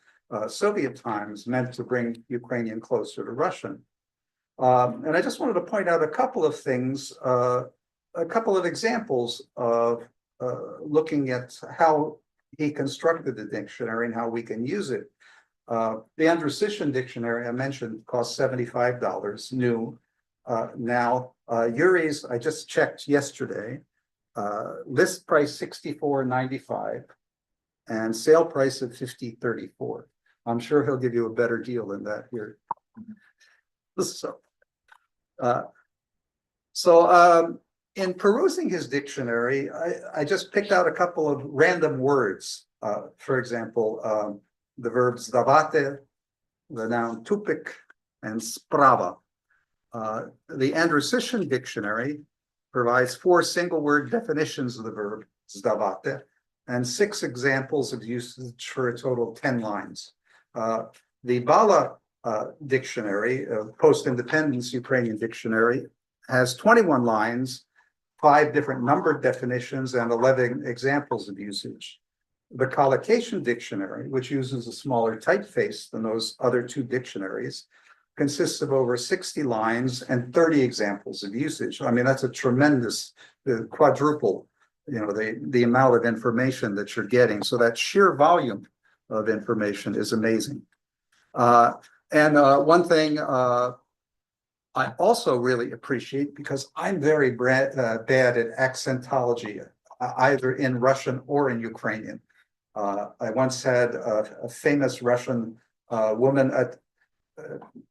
Soviet times meant to bring Ukrainian closer to Russian. And I just wanted to point out a couple of things, a couple of examples of looking at how he constructed the dictionary and how we can use it. The Andryczyk dictionary I mentioned cost $75 new. Now Yuri's, I just checked yesterday, list price $64.95 and sale price of $50.34. I'm sure he'll give you a better deal than that here. So in perusing his dictionary, I just picked out a couple of random words. For example, the verbs zdavate, the noun tupik, and sprava. The Andryczyk dictionary provides 4 single-word definitions of the verb zdavate and 6 examples of usage for a total of 10 lines. The Bala dictionary, post-independence Ukrainian dictionary, has 21 lines, 5 different numbered definitions, and 11 examples of usage. The Collocation Dictionary, which uses a smaller typeface than those other 2 dictionaries, consists of over 60 lines and 30 examples of usage. I mean, that's a tremendous quadruple, the amount of information that you're getting. So that sheer volume of information is amazing. And one thing I also really appreciate, because I'm very bad at accentology, either in Russian or in Ukrainian. I once had a famous Russian woman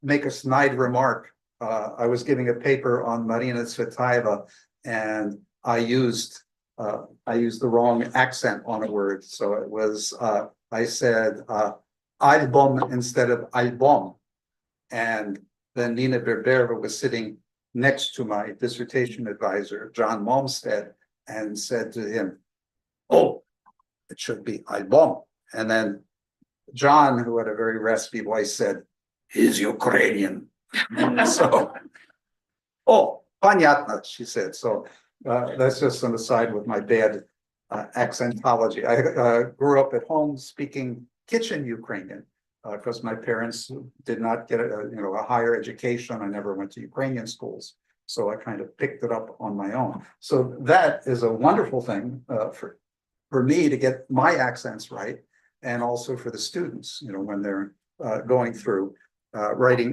make a snide remark. I was giving a paper on Marina Tsvetaeva, and I used the wrong accent on a word. So it was, I said album instead of album. And then Nina Berberova was sitting next to my dissertation advisor, John Malmstead, and said to him, "Oh, it should be album." And then John, who had a very raspy voice, said, "He's Ukrainian." So, "Oh, понятно," she said. So that's just an aside with my bad accentology. I grew up at home speaking kitchen Ukrainian because my parents did not get a higher education. I never went to Ukrainian schools, so I kind of picked it up on my own. So that is a wonderful thing for me to get my accents right, and also for the students, when they're going through writing.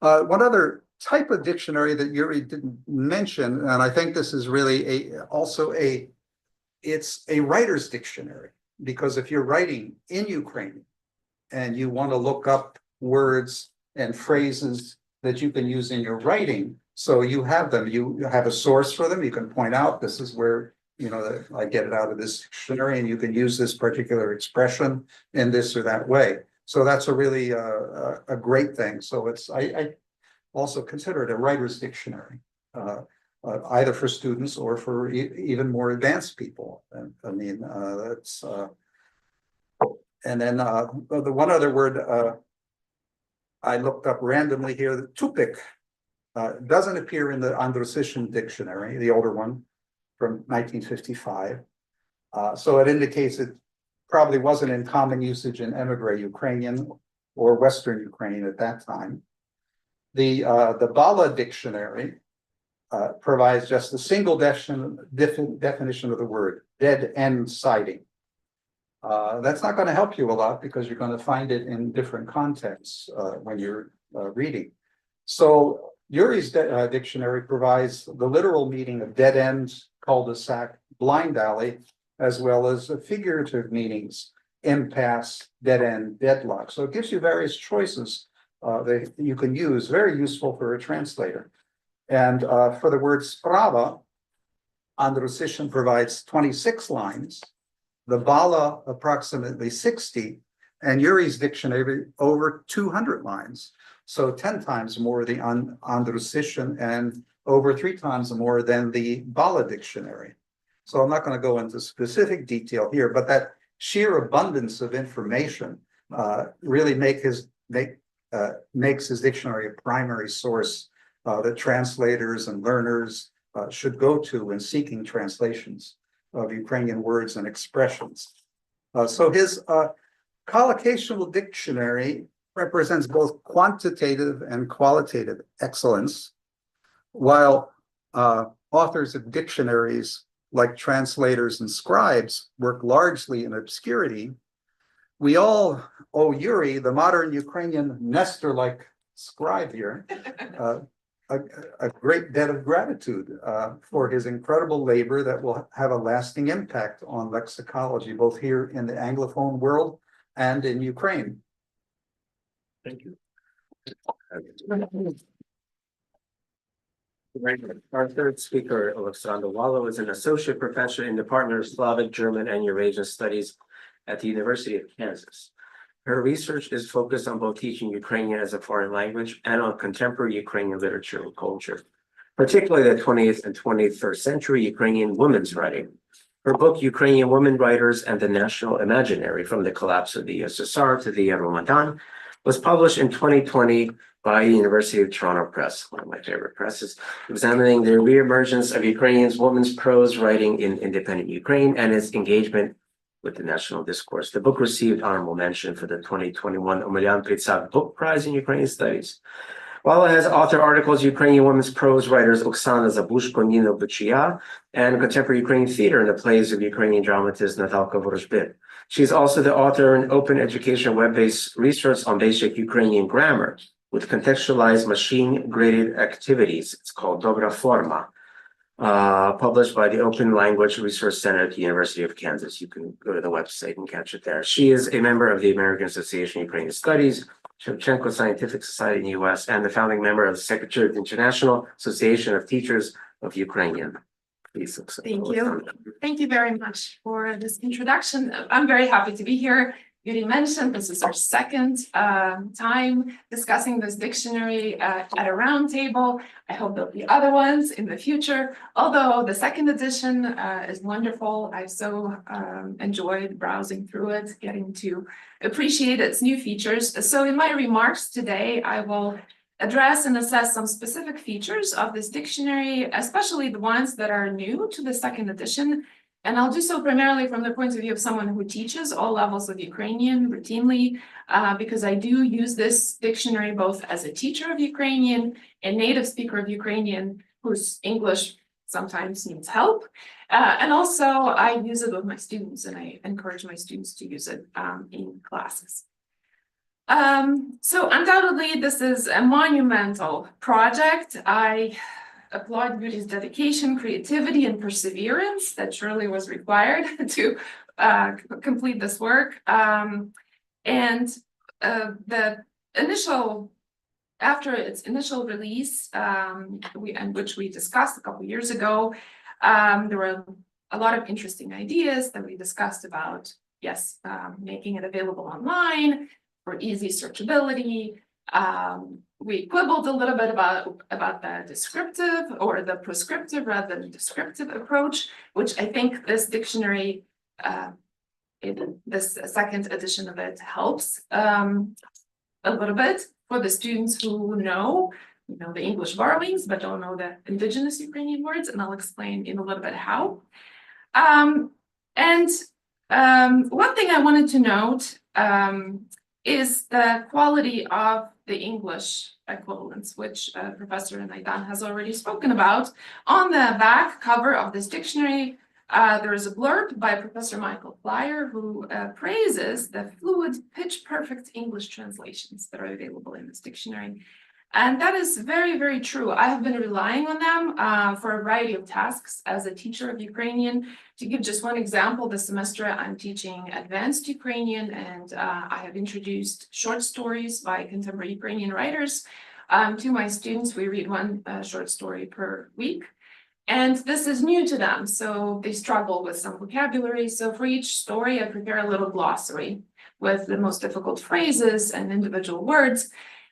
One other type of dictionary that Yuri didn't mention, and I think this is really it's a writer's dictionary, because if you're writing in Ukrainian and you want to look up words and phrases that you can use in your writing, so you have them, you have a source for them, you can point out this is where you know, that I get it out of this dictionary and you can use this particular expression in this or that way. So that's a really a great thing. So I also consider it a writer's dictionary, either for students or for even more advanced people. And I mean, that's and then the one other word I looked up randomly here, the tupik, doesn't appear in the Andryczyk dictionary, the older one from 1955. So it indicates it probably wasn't in common usage in emigre Ukrainian or Western Ukraine at that time. The Bala dictionary provides just a single definition of the word, dead end sighting. That's not going to help you a lot because you're going to find it in different contexts when you're reading. So Yuri's dictionary provides the literal meaning of dead end, cul-de-sac, blind alley, as well as figurative meanings, impasse, dead end, deadlock. So it gives you various choices that you can use, very useful for a translator. And for the word sprava, Andryczyk provides 26 lines, the Bala approximately 60, and Yuri's dictionary over 200 lines. So 10 times more the Andryczyk and over 3 times more than the Bala dictionary. So I'm not going to go into specific detail here, but that sheer abundance of information really makes his dictionary a primary source that translators and learners should go to when seeking translations of Ukrainian words and expressions. So his collocational dictionary represents both quantitative and qualitative excellence, while authors of dictionaries like translators and scribes work largely in obscurity. We all owe Yuri, the modern Ukrainian Nestor-like scribe here, a great debt of gratitude for his incredible labor that will have a lasting impact on lexicology, both here in the Anglophone world and in Ukraine. Thank you. Our third speaker, Oleksandra Wallo, is an associate professor in the Department of Slavic, German, and Eurasian Studies at the University of Kansas. Her research is focused on both teaching Ukrainian as a foreign language and on contemporary Ukrainian literature and culture, particularly the 20th and 21st century Ukrainian women's writing. Her book, Ukrainian Women Writers and the National Imaginary, From the Collapse of the USSR to the Euromaidan, was published in 2020 by the University of Toronto Press, one of my favorite presses, examining the reemergence of Ukrainian women's prose writing in independent Ukraine and its engagement with the national discourse. The book received honorable mention for the 2021 Omelyan Pritsak Book Prize in Ukrainian Studies. Wallo has authored articles, Ukrainian women's prose writers Oksana Zabushko, Nina Buchya, and contemporary Ukrainian theater in the plays of Ukrainian dramatist Natalka Vorozhbit. She's also the author of an open education web-based research on basic Ukrainian grammar with contextualized machine-graded activities. It's called Dobra Forma, published by the Open Language Research Center at the University of Kansas. You can go to the website and catch it there. She is a member of the American Association of Ukrainian Studies, Shevchenko Scientific Society in the US, and the founding member of the Secretary of the International Association of Teachers of Ukrainian. Please, Thank you. Thank you very much for this introduction. I'm very happy to be here. Yuri mentioned this is our second time discussing this dictionary at a round table. I hope there'll be other ones in the future. Although the second edition is wonderful. I so enjoyed browsing through it, getting to appreciate its new features. So in my remarks today, I will address and assess some specific features of this dictionary, especially the ones that are new to the second edition. And I'll do so primarily from the point of view of someone who teaches all levels of Ukrainian routinely, because I do use this dictionary both as a teacher of Ukrainian and native speaker of Ukrainian whose English sometimes needs help. And also I use it with my students, and I encourage my students to use it in classes. So undoubtedly, this is a monumental project. I applaud Yuri's dedication, creativity, and perseverance that surely was required to complete this work. After its initial release, which we discussed a couple years ago, there were a lot of interesting ideas that we discussed about, yes, making it available online for easy searchability. We quibbled a little bit about the descriptive or the prescriptive rather than descriptive approach, which I think this dictionary, this second edition of it helps a little bit for the students who know the English borrowings, but don't know the indigenous Ukrainian words, and I'll explain in a little bit how. One thing I wanted to note is the quality of the English equivalents, which Professor Naydan has already spoken about. On the back cover of this dictionary, there is a blurb by Professor Michael Flyer, who praises the fluid, pitch-perfect English translations that are available in this dictionary. And that is very, very true. I have been relying on them for a variety of tasks as a teacher of Ukrainian. To give just one example, this semester I'm teaching advanced Ukrainian, and I have introduced short stories by contemporary Ukrainian writers to my students. We read one short story per week. And this is new to them, so they struggle with some vocabulary. So for each story, I prepare a little glossary with the most difficult phrases and individual words.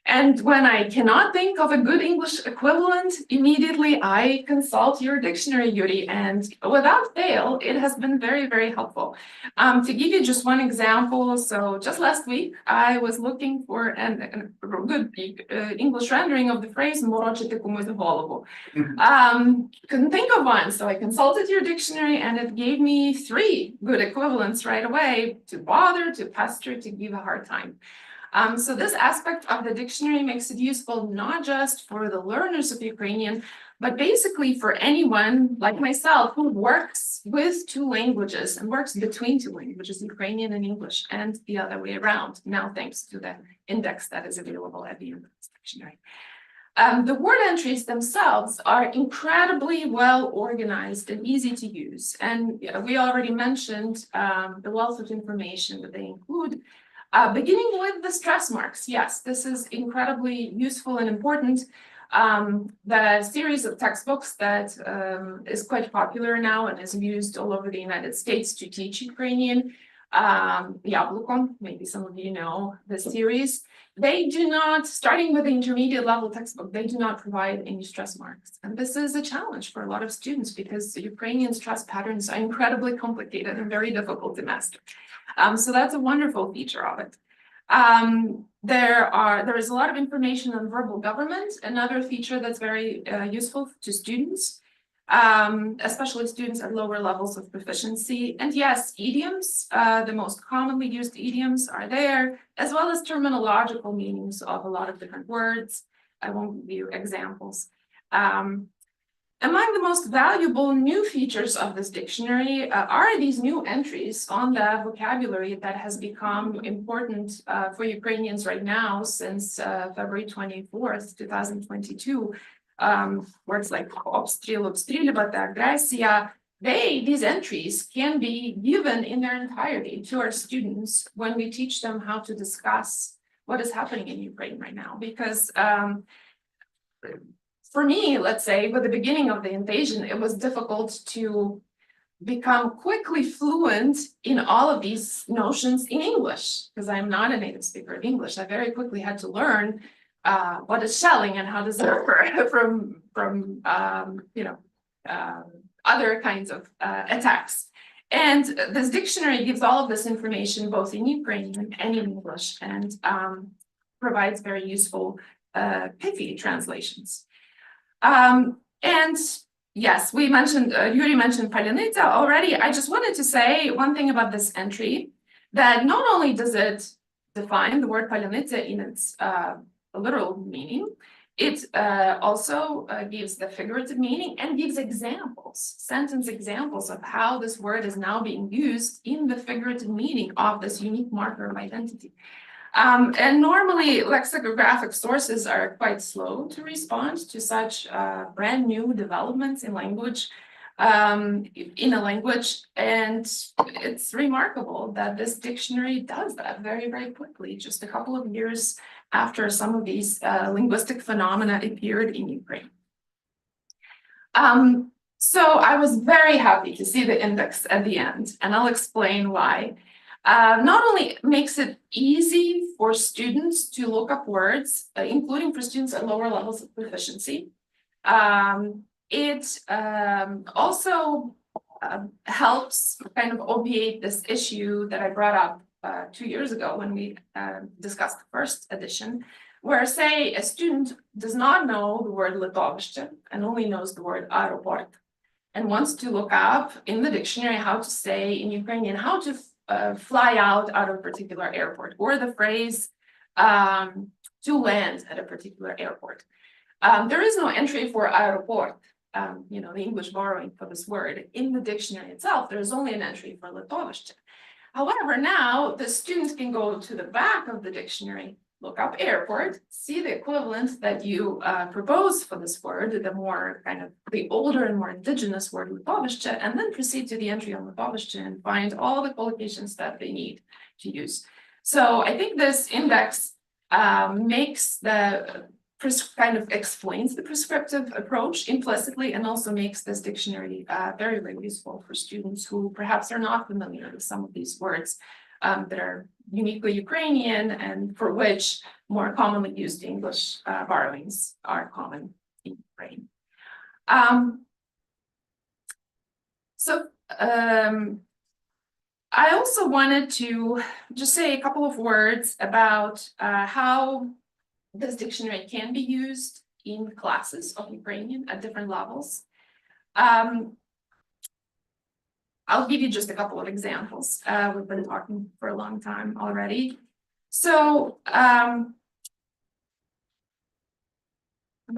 And when I cannot think of a good English equivalent, immediately I consult your dictionary, Yuri, and without fail, it has been very, very helpful. To give you just one example, so just last week, I was looking for a good English rendering of the phrase "морочити комусь голову." Couldn't think of one, so I consulted your dictionary, and it gave me 3 good equivalents right away: to bother, to pester, to give a hard time. So this aspect of the dictionary makes it useful not just for the learners of Ukrainian, but basically for anyone like myself who works with 2 languages and works between 2 languages, Ukrainian and English, and the other way around, now thanks to the index that is available at the end of this dictionary. The word entries themselves are incredibly well organized and easy to use. And we already mentioned the wealth of information that they include. Beginning with the stress marks, yes, this is incredibly useful and important. The series of textbooks that is quite popular now and is used all over the United States to teach Ukrainian, Yabloko, maybe some of you know the series. They do not, starting with the intermediate level textbook, they do not provide any stress marks. And this is a challenge for a lot of students because the Ukrainian stress patterns are incredibly complicated and very difficult to master. So that's a wonderful feature of it. There is a lot of information on verbal government, another feature that's very useful to students, especially students at lower levels of proficiency. And yes, idioms, the most commonly used idioms are there, as well as terminological meanings of a lot of different words. I won't give you examples. Among the most valuable new features of this dictionary are these new entries on the vocabulary that has become important for Ukrainians right now since February 24th, 2022. Words like obstril, obstrilivati, agressia, these entries can be given in their entirety to our students when we teach them how to discuss what is happening in Ukraine right now. Because for me, let's say, with the beginning of the invasion, it was difficult to become quickly fluent in all of these notions in English, because I'm not a native speaker of English. I very quickly had to learn what is shelling and how to differ from other kinds of attacks. And this dictionary gives all of this information both in Ukrainian and in English, and provides very useful pithy translations. And yes, we mentioned, Yuri mentioned palynytsia already. I just wanted to say one thing about this entry, that not only does it define the word palynytsia in its literal meaning, it also gives the figurative meaning and gives examples, sentence examples of how this word is now being used in the figurative meaning of this unique marker of identity. And normally lexicographic sources are quite slow to respond to such brand new developments in language, in a language, and it's remarkable that this dictionary does that very, very quickly, just a couple of years after some of these linguistic phenomena appeared in Ukraine. So I was very happy to see the index at the end, and I'll explain why. Not only makes it easy for students to look up words, including for students at lower levels of proficiency, it also helps kind of obviate this issue that I brought up 2 years ago when we discussed the first edition, where say a student does not know the word Litovishche and only knows the word aeroport and wants to look up in the dictionary how to say in Ukrainian, how to fly out of a particular airport, or the phrase to land at a particular airport. There is no entry for aeroport, the English borrowing for this word. In the dictionary itself, there is only an entry for Litovishche. However, now the students can go to the back of the dictionary, look up airport, see the equivalent that you propose for this word, the older and more indigenous word Litovishche, and then proceed to the entry on Litovishche and find all the collocations that they need to use. So I think this index makes explains the prescriptive approach implicitly, and also makes this dictionary very, very useful for students who perhaps are not familiar with some of these words that are uniquely Ukrainian and for which more commonly used English borrowings are common in Ukraine. I also wanted to just say a couple of words about how this dictionary can be used in classes of Ukrainian at different levels. I'll give you just a couple of examples. We've been talking for a long time already. So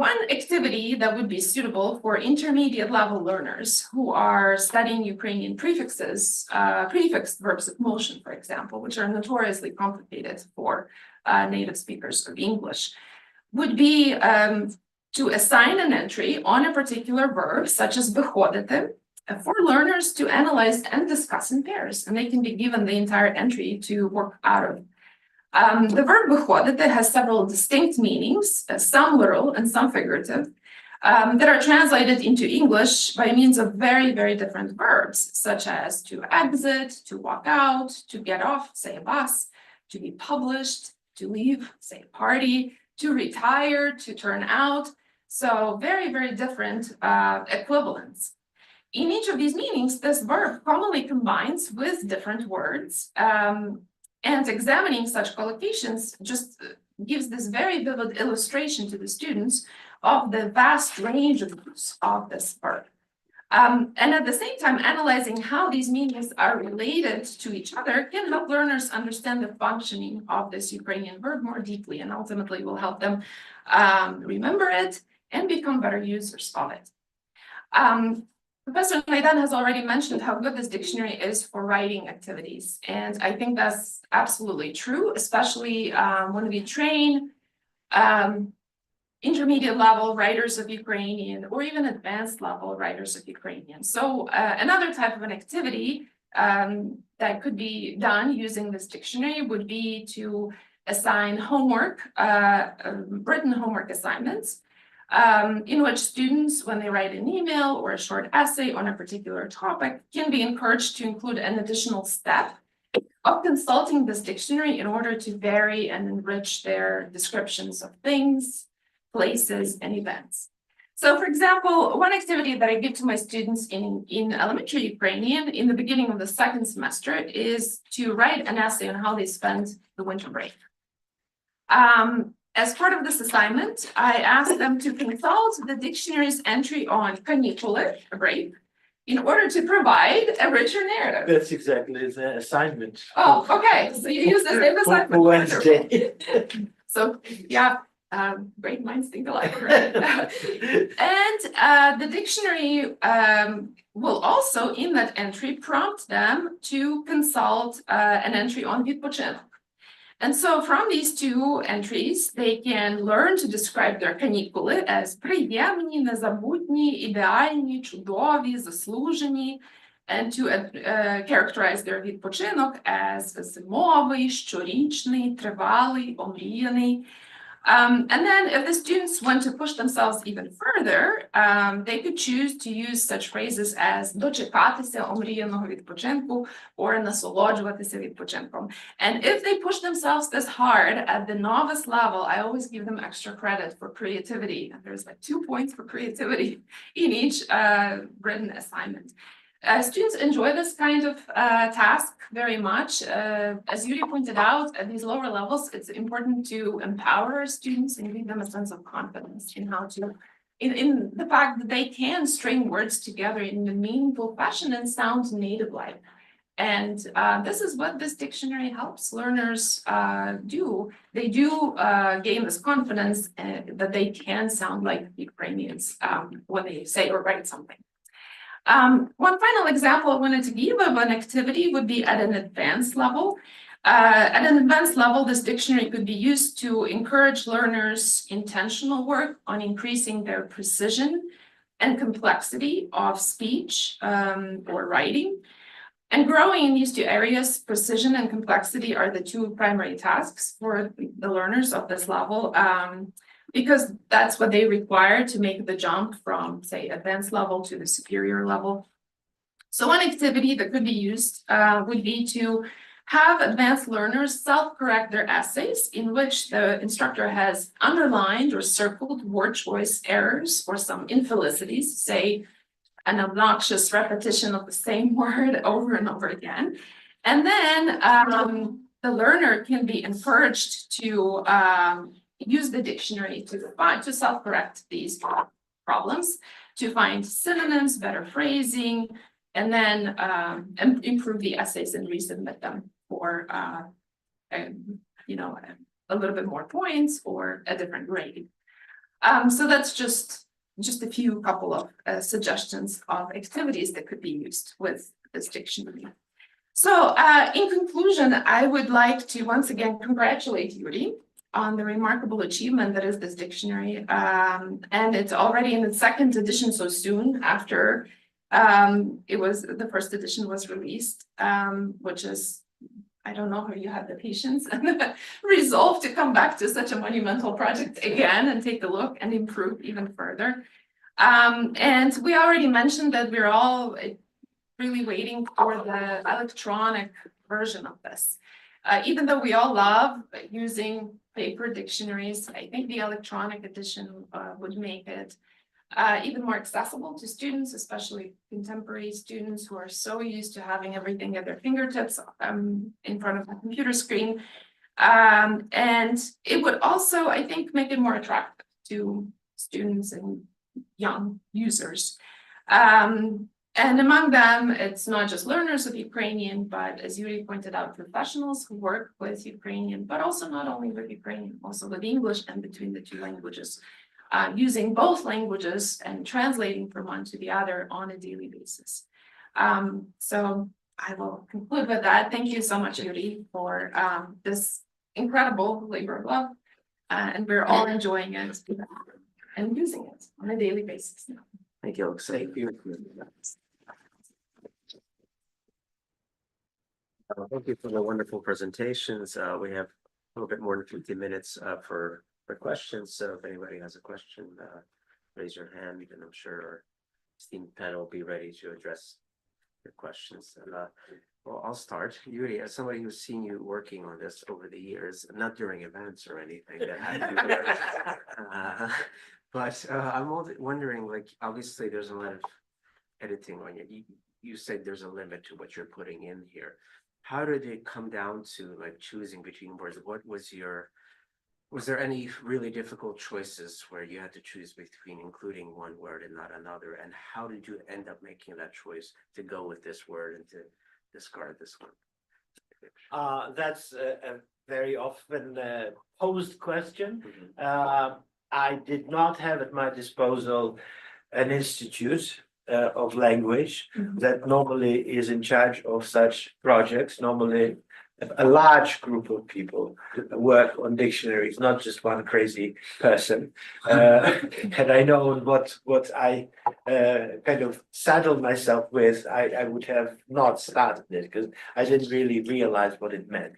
one activity that would be suitable for intermediate level learners who are studying Ukrainian prefixes, prefixed verbs of motion, for example, which are notoriously complicated for native speakers of English, would be to assign an entry on a particular verb, such as vyходити, for learners to analyze and discuss in pairs, and they can be given the entire entry to work out of. The verb vyходити has several distinct meanings, some literal and some figurative, that are translated into English by means of very, very different verbs, such as to exit, to walk out, to get off, say a bus, to be published, to leave, say a party, to retire, to turn out. So very, very different equivalents. In each of these meanings, this verb commonly combines with different words, and examining such collocations just gives this very vivid illustration to the students of the vast range of use of this verb. And at the same time, analyzing how these meanings are related to each other can help learners understand the functioning of this Ukrainian verb more deeply, and ultimately will help them remember it and become better users of it. Professor Naydan has already mentioned how good this dictionary is for writing activities, and I think that's absolutely true, especially when we train intermediate level writers of Ukrainian or even advanced level writers of Ukrainian. So another type of an activity that could be done using this dictionary would be to assign homework, written homework assignments, in which students, when they write an email or a short essay on a particular topic, can be encouraged to include an additional step of consulting this dictionary in order to vary and enrich their descriptions of things, places, and events. So, for example, one activity that I give to my students in elementary Ukrainian in the beginning of the second semester is to write an essay on how they spend the winter break. As part of this assignment, I asked them to consult the dictionary's entry on канікули, a break, in order to provide a richer narrative. That's exactly the assignment. Oh, okay. So you use the same assignment. For Wednesday. So, yeah, great minds think alike, right? And the dictionary will also, in that entry, prompt them to consult an entry on відпочинок. And so from these two entries, they can learn to describe their канікули as приємні, незабутні, ідеальні, чудові, заслужені, and to characterize their відпочинок as зимовий, щорічний, тривалий, омріяний. And then if the students want to push themselves even further, they could choose to use such phrases as дочекатися омріяного відпочинку or насолоджуватися відпочинком. And if they push themselves this hard at the novice level, I always give them extra credit for creativity. And there's like 2 points for creativity in each written assignment. Students enjoy this kind of task very much. As Yuri pointed out, at these lower levels, it's important to empower students and give them a sense of confidence in how to, in the fact that they can string words together in a meaningful fashion and sound native-like. And this is what this dictionary helps learners do. They do gain this confidence that they can sound like Ukrainians when they say or write something. One final example I wanted to give of an activity would be at an advanced level. At an advanced level, this dictionary could be used to encourage learners' intentional work on increasing their precision and complexity of speech or writing. And growing in these two areas, precision and complexity are the two primary tasks for the learners of this level. Because that's what they require to make the jump from, say, advanced level to the superior level. So one activity that could be used would be to have advanced learners self-correct their essays in which the instructor has underlined or circled word choice errors or some infelicities, say an obnoxious repetition of the same word over and over again. And then the learner can be encouraged to use the dictionary to self-correct these problems, to find synonyms, better phrasing, and then improve the essays and resubmit them for, a little bit more points or a different grade. So that's just a few couple of suggestions of activities that could be used with this dictionary. So in conclusion, I would like to once again congratulate Yuri on the remarkable achievement that is this dictionary. And it's already in its second edition so soon after the first edition was released, which is, I don't know how you have the patience and the resolve to come back to such a monumental project again and take a look and improve even further. And we already mentioned that we're all really waiting for the electronic version of this. Even though we all love using paper dictionaries, I think the electronic edition would make it even more accessible to students, especially contemporary students who are so used to having everything at their fingertips in front of the computer screen. And it would also, I think, make it more attractive to students and young users. And among them, it's not just learners of Ukrainian, but as Yuri pointed out, professionals who work with Ukrainian, but also not only with Ukrainian, also with English and between the two languages, using both languages and translating from one to the other on a daily basis. So I will conclude with that. Thank you so much, Yuri, for this incredible labor of love. And we're all enjoying it and using it on a daily basis now. Thank you, Oleksandra. Thank you for the wonderful presentations. We have a little bit more than 50 minutes for questions. So if anybody has a question, raise your hand, and I'm sure our esteemed panel will be ready to address your questions. Well, I'll start. Yuri, as somebody who's seen you working on this over the years, not during events or anything that had to but I'm wondering, like, obviously there's a lot of editing on it. You said there's a limit to what you're putting in here. How did it come down to like choosing between words? Was there any really difficult choices where you had to choose between including one word and not another? And how did you end up making that choice to go with this word and to discard this one? That's a very often posed question. I did not have at my disposal an institute of language that normally is in charge of such projects. Normally, a large group of people work on dictionaries, not just one crazy person. And I know what I kind of saddled myself with, I would have not started it because I didn't really realize what it meant.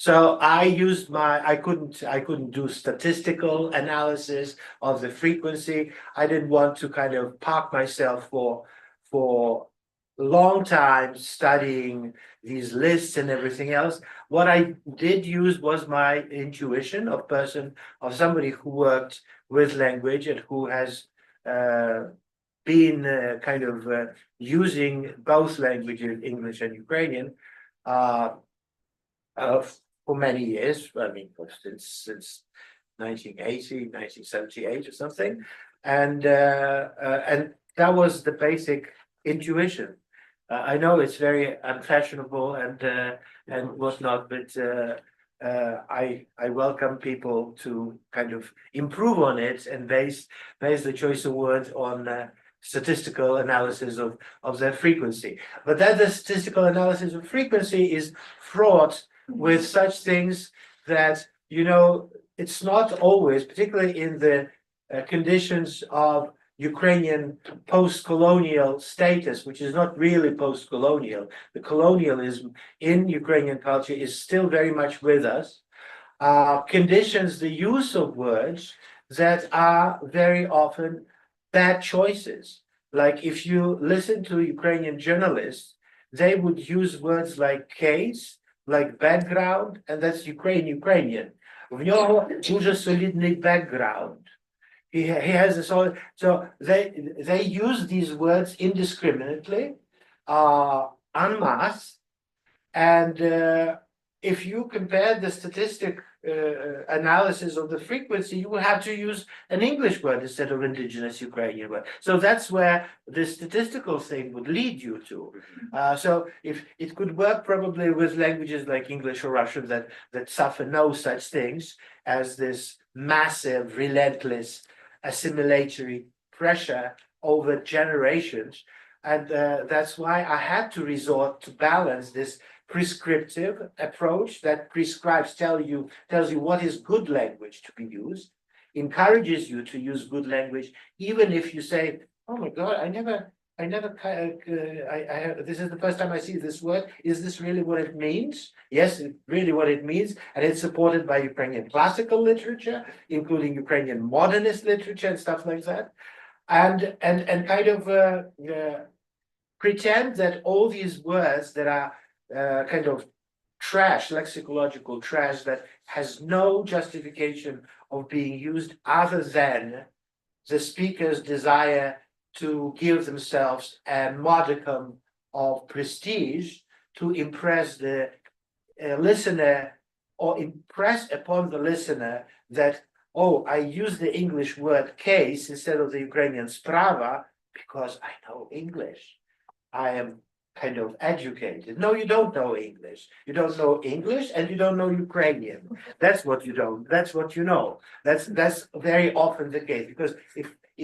So I couldn't do statistical analysis of the frequency. I didn't want to kind of park myself for a long time studying these lists and everything else. What I did use was my intuition of somebody who worked with language and who has been using both languages, English and Ukrainian, for many years. I mean, since 1980, 1978 or something, and that was the basic intuition. I know it's very unfashionable and whatnot, but I welcome people to kind of improve on it and base the choice of words on statistical analysis of their frequency. But that the statistical analysis of frequency is fraught with such things that, you know, it's not always, particularly in the conditions of Ukrainian post-colonial status, which is not really post-colonial. The colonialism in Ukrainian culture is still very much with us. Conditions the use of words that are very often bad choices. Like if you listen to Ukrainian journalists, they would use words like case, like background, and that's Ukrainian. В нього дуже solidний background. He has a solid, so they use these words indiscriminately, en masse, and if you compare the statistic analysis of the frequency, you will have to use an English word instead of indigenous Ukrainian word. So that's where the statistical thing would lead you to. So if it could work probably with languages like English or Russian that suffer no such things as this massive, relentless assimilatory pressure over generations. And that's why I had to resort to balance this prescriptive approach that tells you what is good language to be used, encourages you to use good language, even if you say, oh my God, this is the first time I see this word. Is this really what it means? Yes, it's really what it means. And it's supported by Ukrainian classical literature, including Ukrainian modernist literature and stuff like that. And kind of pretend that all these words that are kind of trash, lexicological trash that has no justification of being used other than the speaker's desire to give themselves a modicum of prestige to impress the listener or impress upon the listener that, oh, I use the English word case instead of the Ukrainian sprava because I know English. I am kind of educated. No, you don't know English. You don't know English and you don't know Ukrainian. That's what you don't. That's what you know. That's very often the case, because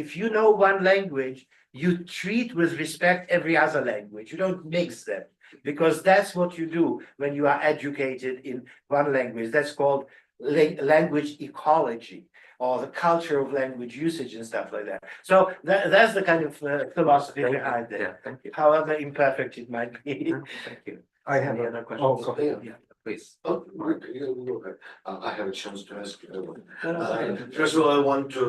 if you know one language, you treat with respect every other language. You don't mix them, because that's what you do when you are educated in one language. That's called language ecology, or the culture of language usage and stuff like that. So that's the kind of philosophy behind it. Yeah, thank you. However imperfect it might be. Thank you. I have Any a, other oh, questions? go ahead. Yeah, please. Oh, Mark, I have a chance to ask you. No, no, go ahead. First of all, I want to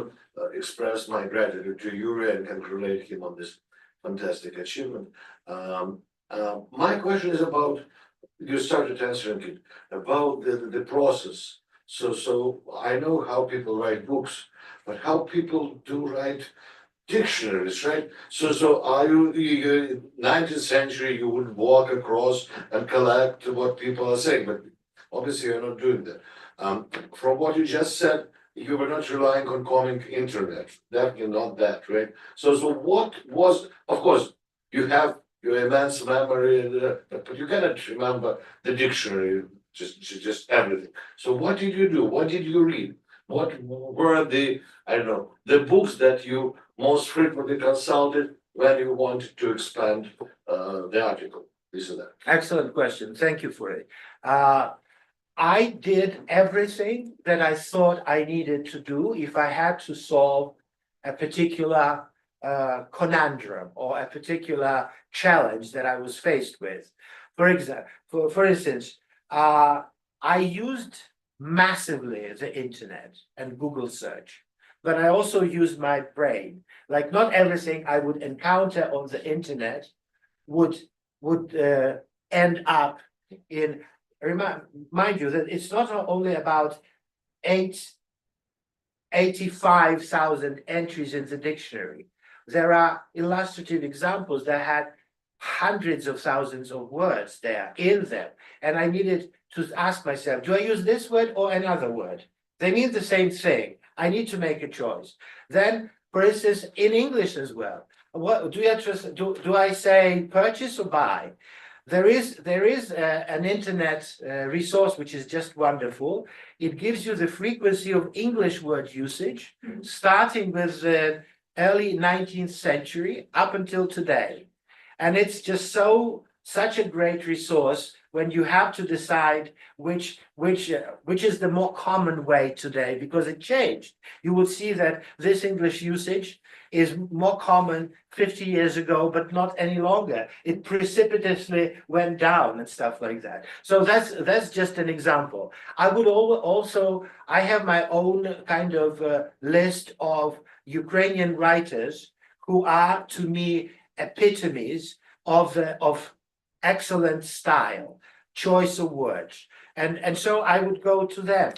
express my gratitude to Yuri and congratulate him on this fantastic achievement. My question is about, you started answering it, about the process. So I know how people write books, but how people do write dictionaries, right? So are you 19th century, you would walk across and collect what people are saying, but obviously you're not doing that. From what you just said, you were not relying on common internet, definitely not that, right? So what was, of course, you have your immense memory, but you cannot remember the dictionary, just everything. So what did you do? What did you read? What were the, I don't know, the books that you most frequently consulted when you wanted to expand the article? This or that. Excellent question. Thank you for it. I did everything that I thought I needed to do if I had to solve a particular conundrum or a particular challenge that I was faced with. For example, for instance, I used massively the internet and Google search, but I also used my brain. Like not everything I would encounter on the internet would end up in, mind you that it's not only about 85,000 entries in the dictionary. There are illustrative examples that had hundreds of thousands of words there in them. And I needed to ask myself, do I use this word or another word? They mean the same thing. I need to make a choice. Then, for instance, in English as well, what do I say purchase or buy? There is an internet resource which is just wonderful. It gives you the frequency of English word usage, starting with the early 19th century up until today. And it's just such a great resource when you have to decide which is the more common way today, because it changed. You will see that this English usage is more common 50 years ago, but not any longer. It precipitously went down and stuff like that. So that's just an example. I would also, I have my own kind of list of Ukrainian writers who are, to me, epitomes of excellent style, choice of words. And so I would go to them.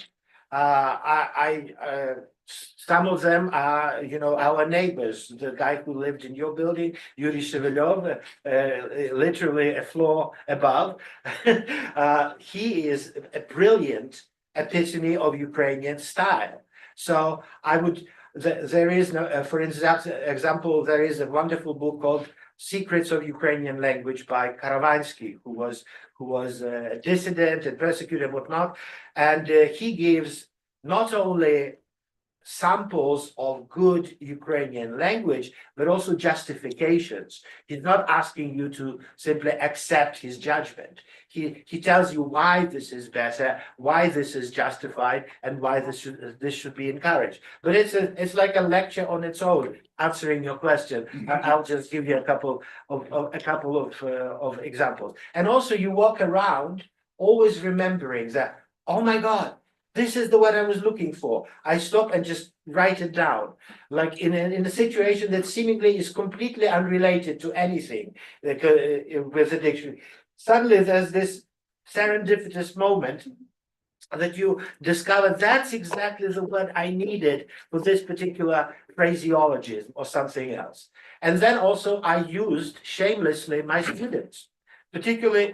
Some of them are, our neighbors. The guy who lived in your building, Yuri Shevchuk, literally a floor above. He is a brilliant epitome of Ukrainian style. So I would, there is no, for example, there is a wonderful book called Secrets of Ukrainian Language by Karavansky, who was a dissident and persecuted and whatnot. And he gives not only samples of good Ukrainian language, but also justifications. He's not asking you to simply accept his judgment. He tells you why this is better, why this is justified, and why this should be encouraged. But it's like a lecture on its own, answering your question. I'll just give you a couple of examples. And also, you walk around always remembering that, oh my God, this is the word I was looking for. I stop and just write it down, like in a situation that seemingly is completely unrelated to anything with the dictionary. Suddenly, there's this serendipitous moment that you discover that's exactly the word I needed for this particular phraseologism or something else. And then also, I used shamelessly my students, particularly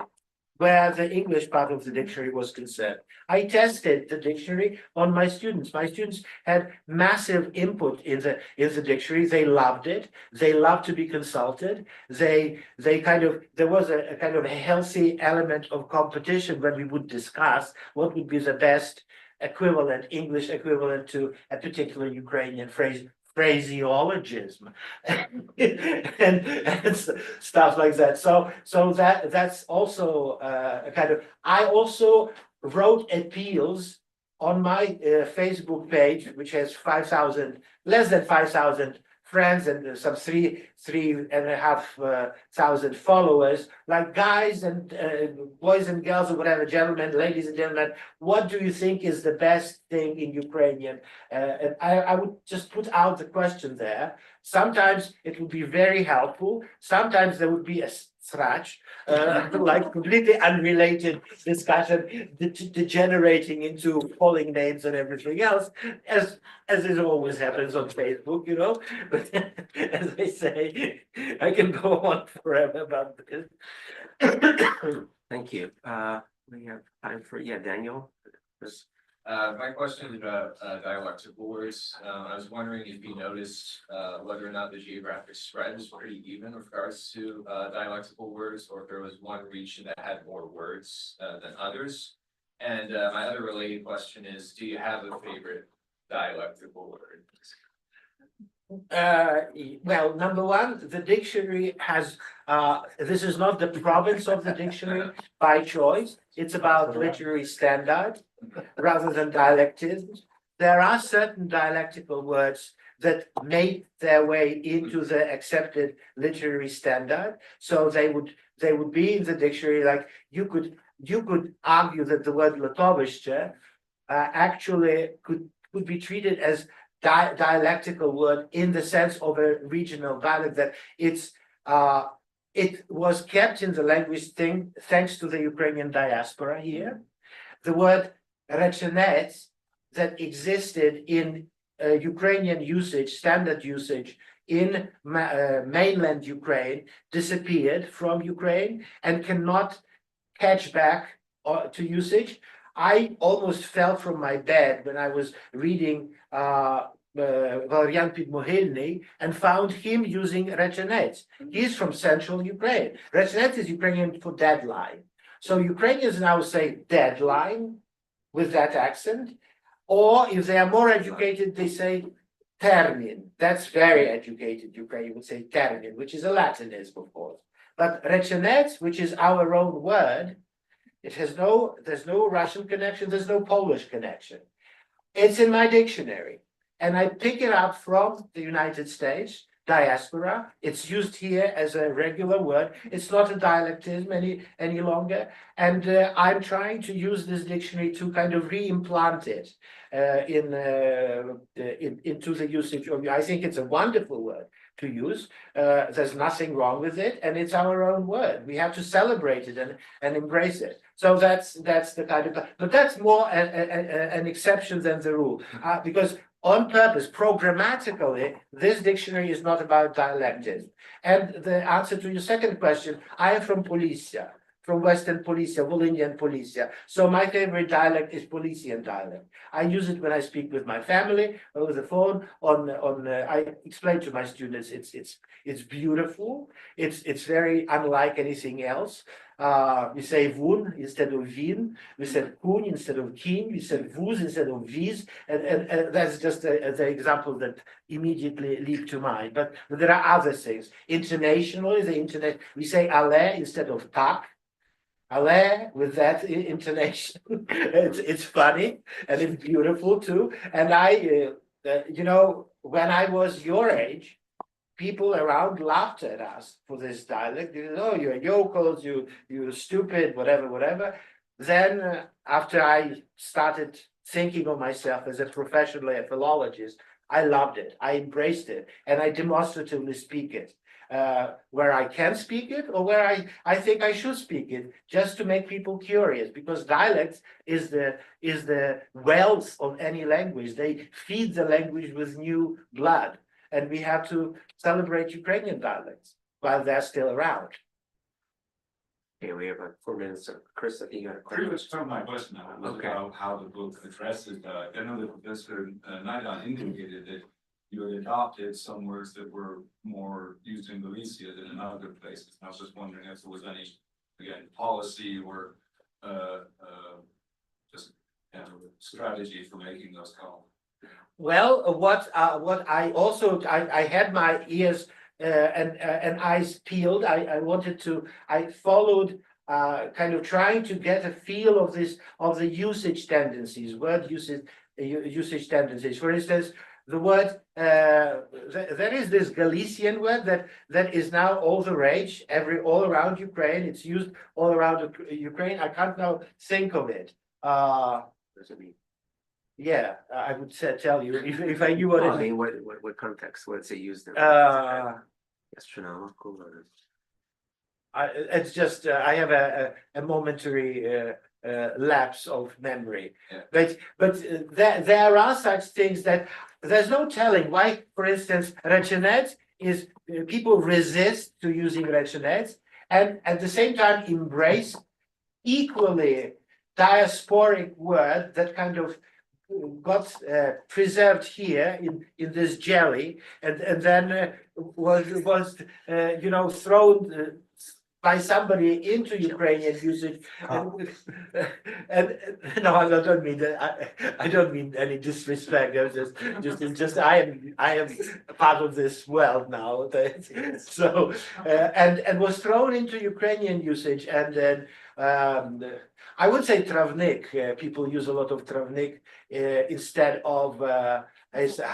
where the English part of the dictionary was concerned. I tested the dictionary on my students. My students had massive input in the dictionary. They loved it. They loved to be consulted. There was a kind of a healthy element of competition when we would discuss what would be the best equivalent, English equivalent to a particular Ukrainian phraseologism and stuff like that. So that's also a kind of. I also wrote appeals on my Facebook page, which has less than 5,000 friends and some 3,500 followers, like guys and boys and girls or whatever, gentlemen, ladies and gentlemen, what do you think is the best thing in Ukrainian? And I would just put out the question there. Sometimes it would be very helpful. Sometimes there would be a scratch, like completely unrelated discussion, degenerating into calling names and everything else, as it always happens on Facebook, But as I say, I can go on forever about this. Thank you. We have time for, Daniel. My question is about dialectical words. I was wondering if you noticed whether or not the geographic spread is pretty even with regards to dialectical words, or if there was one region that had more words than others. And my other related question is, do you have a favorite dialectical word? Well, number one, the dictionary has, this is not the province of the dictionary by choice. It's about literary standard rather than dialectisms. There are certain dialectical words that make their way into the accepted literary standard. So they would be in the dictionary, like you could you could argue that the word Latoviще actually could be treated as dialectical word in the sense of a regional dialect, that it was kept in the language thing thanks to the Ukrainian diaspora here. The word rechenets that existed in Ukrainian usage, standard usage in mainland Ukraine, disappeared from Ukraine and cannot catch back to usage. I almost fell from my bed when I was reading Valerian Podmohylny and found him using rechenets. He's from central Ukraine. Rechenets is Ukrainian for deadline. So Ukrainians now say deadline with that accent, or if they are more educated, they say termin. That's very educated Ukrainian would say termin, which is a Latinism, of course. But rechenets, which is our own word, there's no Russian connection, there's no Polish connection. It's in my dictionary, and I pick it up from the United States diaspora. It's used here as a regular word. It's not a dialectism any longer, and I'm trying to use this dictionary to kind of re-implant it into the usage of. I think it's a wonderful word to use. There's nothing wrong with it, and it's our own word. We have to celebrate it and embrace it. So that's the kind of, but that's more an exception than the rule, because on purpose, programmatically, this dictionary is not about dialectism. And the answer to your second question, I am from Policia, from Western Policia, Volhynian Policia. So my favorite dialect is Polician dialect. I use it when I speak with my family over the phone. I explain to my students, it's beautiful. It's very unlike anything else. We say vun instead of vin. We said kun instead of kin. We said vuz instead of viz. And that's just the example that immediately leap to mind. But there are other things. Internationally, the internet, we say ale instead of tak. Ale with that intonation. It's funny and it's beautiful too. And when I was your age, people around laughed at us for this dialect. They said, oh, you're yokels, you're stupid, whatever. Then after I started thinking of myself as a professional philologist, I loved it. I embraced it, and I demonstratively speak it. Where I can speak it, or where I think I should speak it, just to make people curious, because dialects is the wealth of any language. They feed the language with new blood, and we have to celebrate Ukrainian dialects while they're still around. Okay, we have 4 minutes. Chris, I think you got a Pretty question. much from my question now was Okay. about how the book addresses that. I know that Professor Naydan indicated that you had adopted some words that were more used in Galicia than in other places. And I was just wondering if there was any, again, policy or just strategy for making those calls. Well, what I also I had my ears and eyes peeled. I followed kind of trying to get a feel of the usage tendencies, word usage tendencies. For instance, the word there is this Galician word that is now all the rage all around Ukraine. It's used all around Ukraine. I can't now think of it. What does it mean? Yeah, I would tell you if I knew what I it means. mean, what context? What's it used in? Astronomical or? It's just I have a momentary lapse of memory, Yeah. but there are such things that there's no telling why. For instance, rechenets is people resist to using rechenets and at the same time embrace equally diasporic word that kind of got preserved here in this jelly and then was thrown by somebody into Ukrainian usage, and no, I don't mean that. I don't mean any disrespect. I was just I am part of this world now. So and was thrown into Ukrainian usage, and then I would say travnik. People use a lot of travnik instead of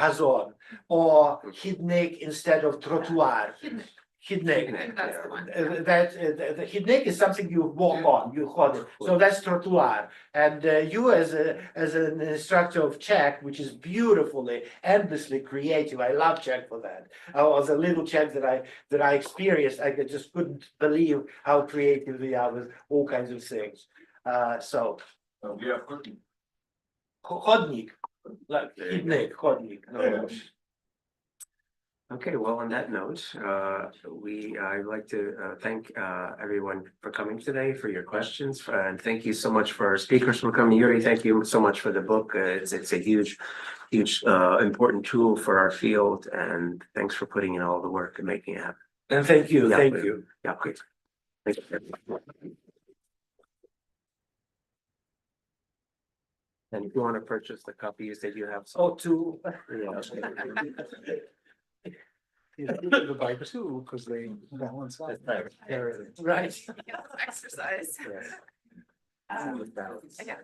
hazon, or hidnik instead of trottoir. Hidnik. That's the one. The hidnik is something you walk on, you hold it. So that's trottoir. And you as an instructor of Czech, which is beautifully, endlessly creative. I love Czech for that. I was a little Czech that I experienced. I just couldn't believe how creative they are with all kinds of things. So We have cooking. chodnik, like hidnik, chodnik. No. Okay, well, on that note, I'd like to thank everyone for coming today, for your questions, and thank you so much for our speakers for coming. Yuri, thank you so much for the book. It's a huge important tool for our field, and thanks for putting in all the work and making it happen. And thank you, Yeah, thank please. you. Yeah, great. Thank you. And if you want to purchase the copy, you said you have some. Oh, to. Yeah. To buy two, because they balance out. Right. Exercise. Yes. Again.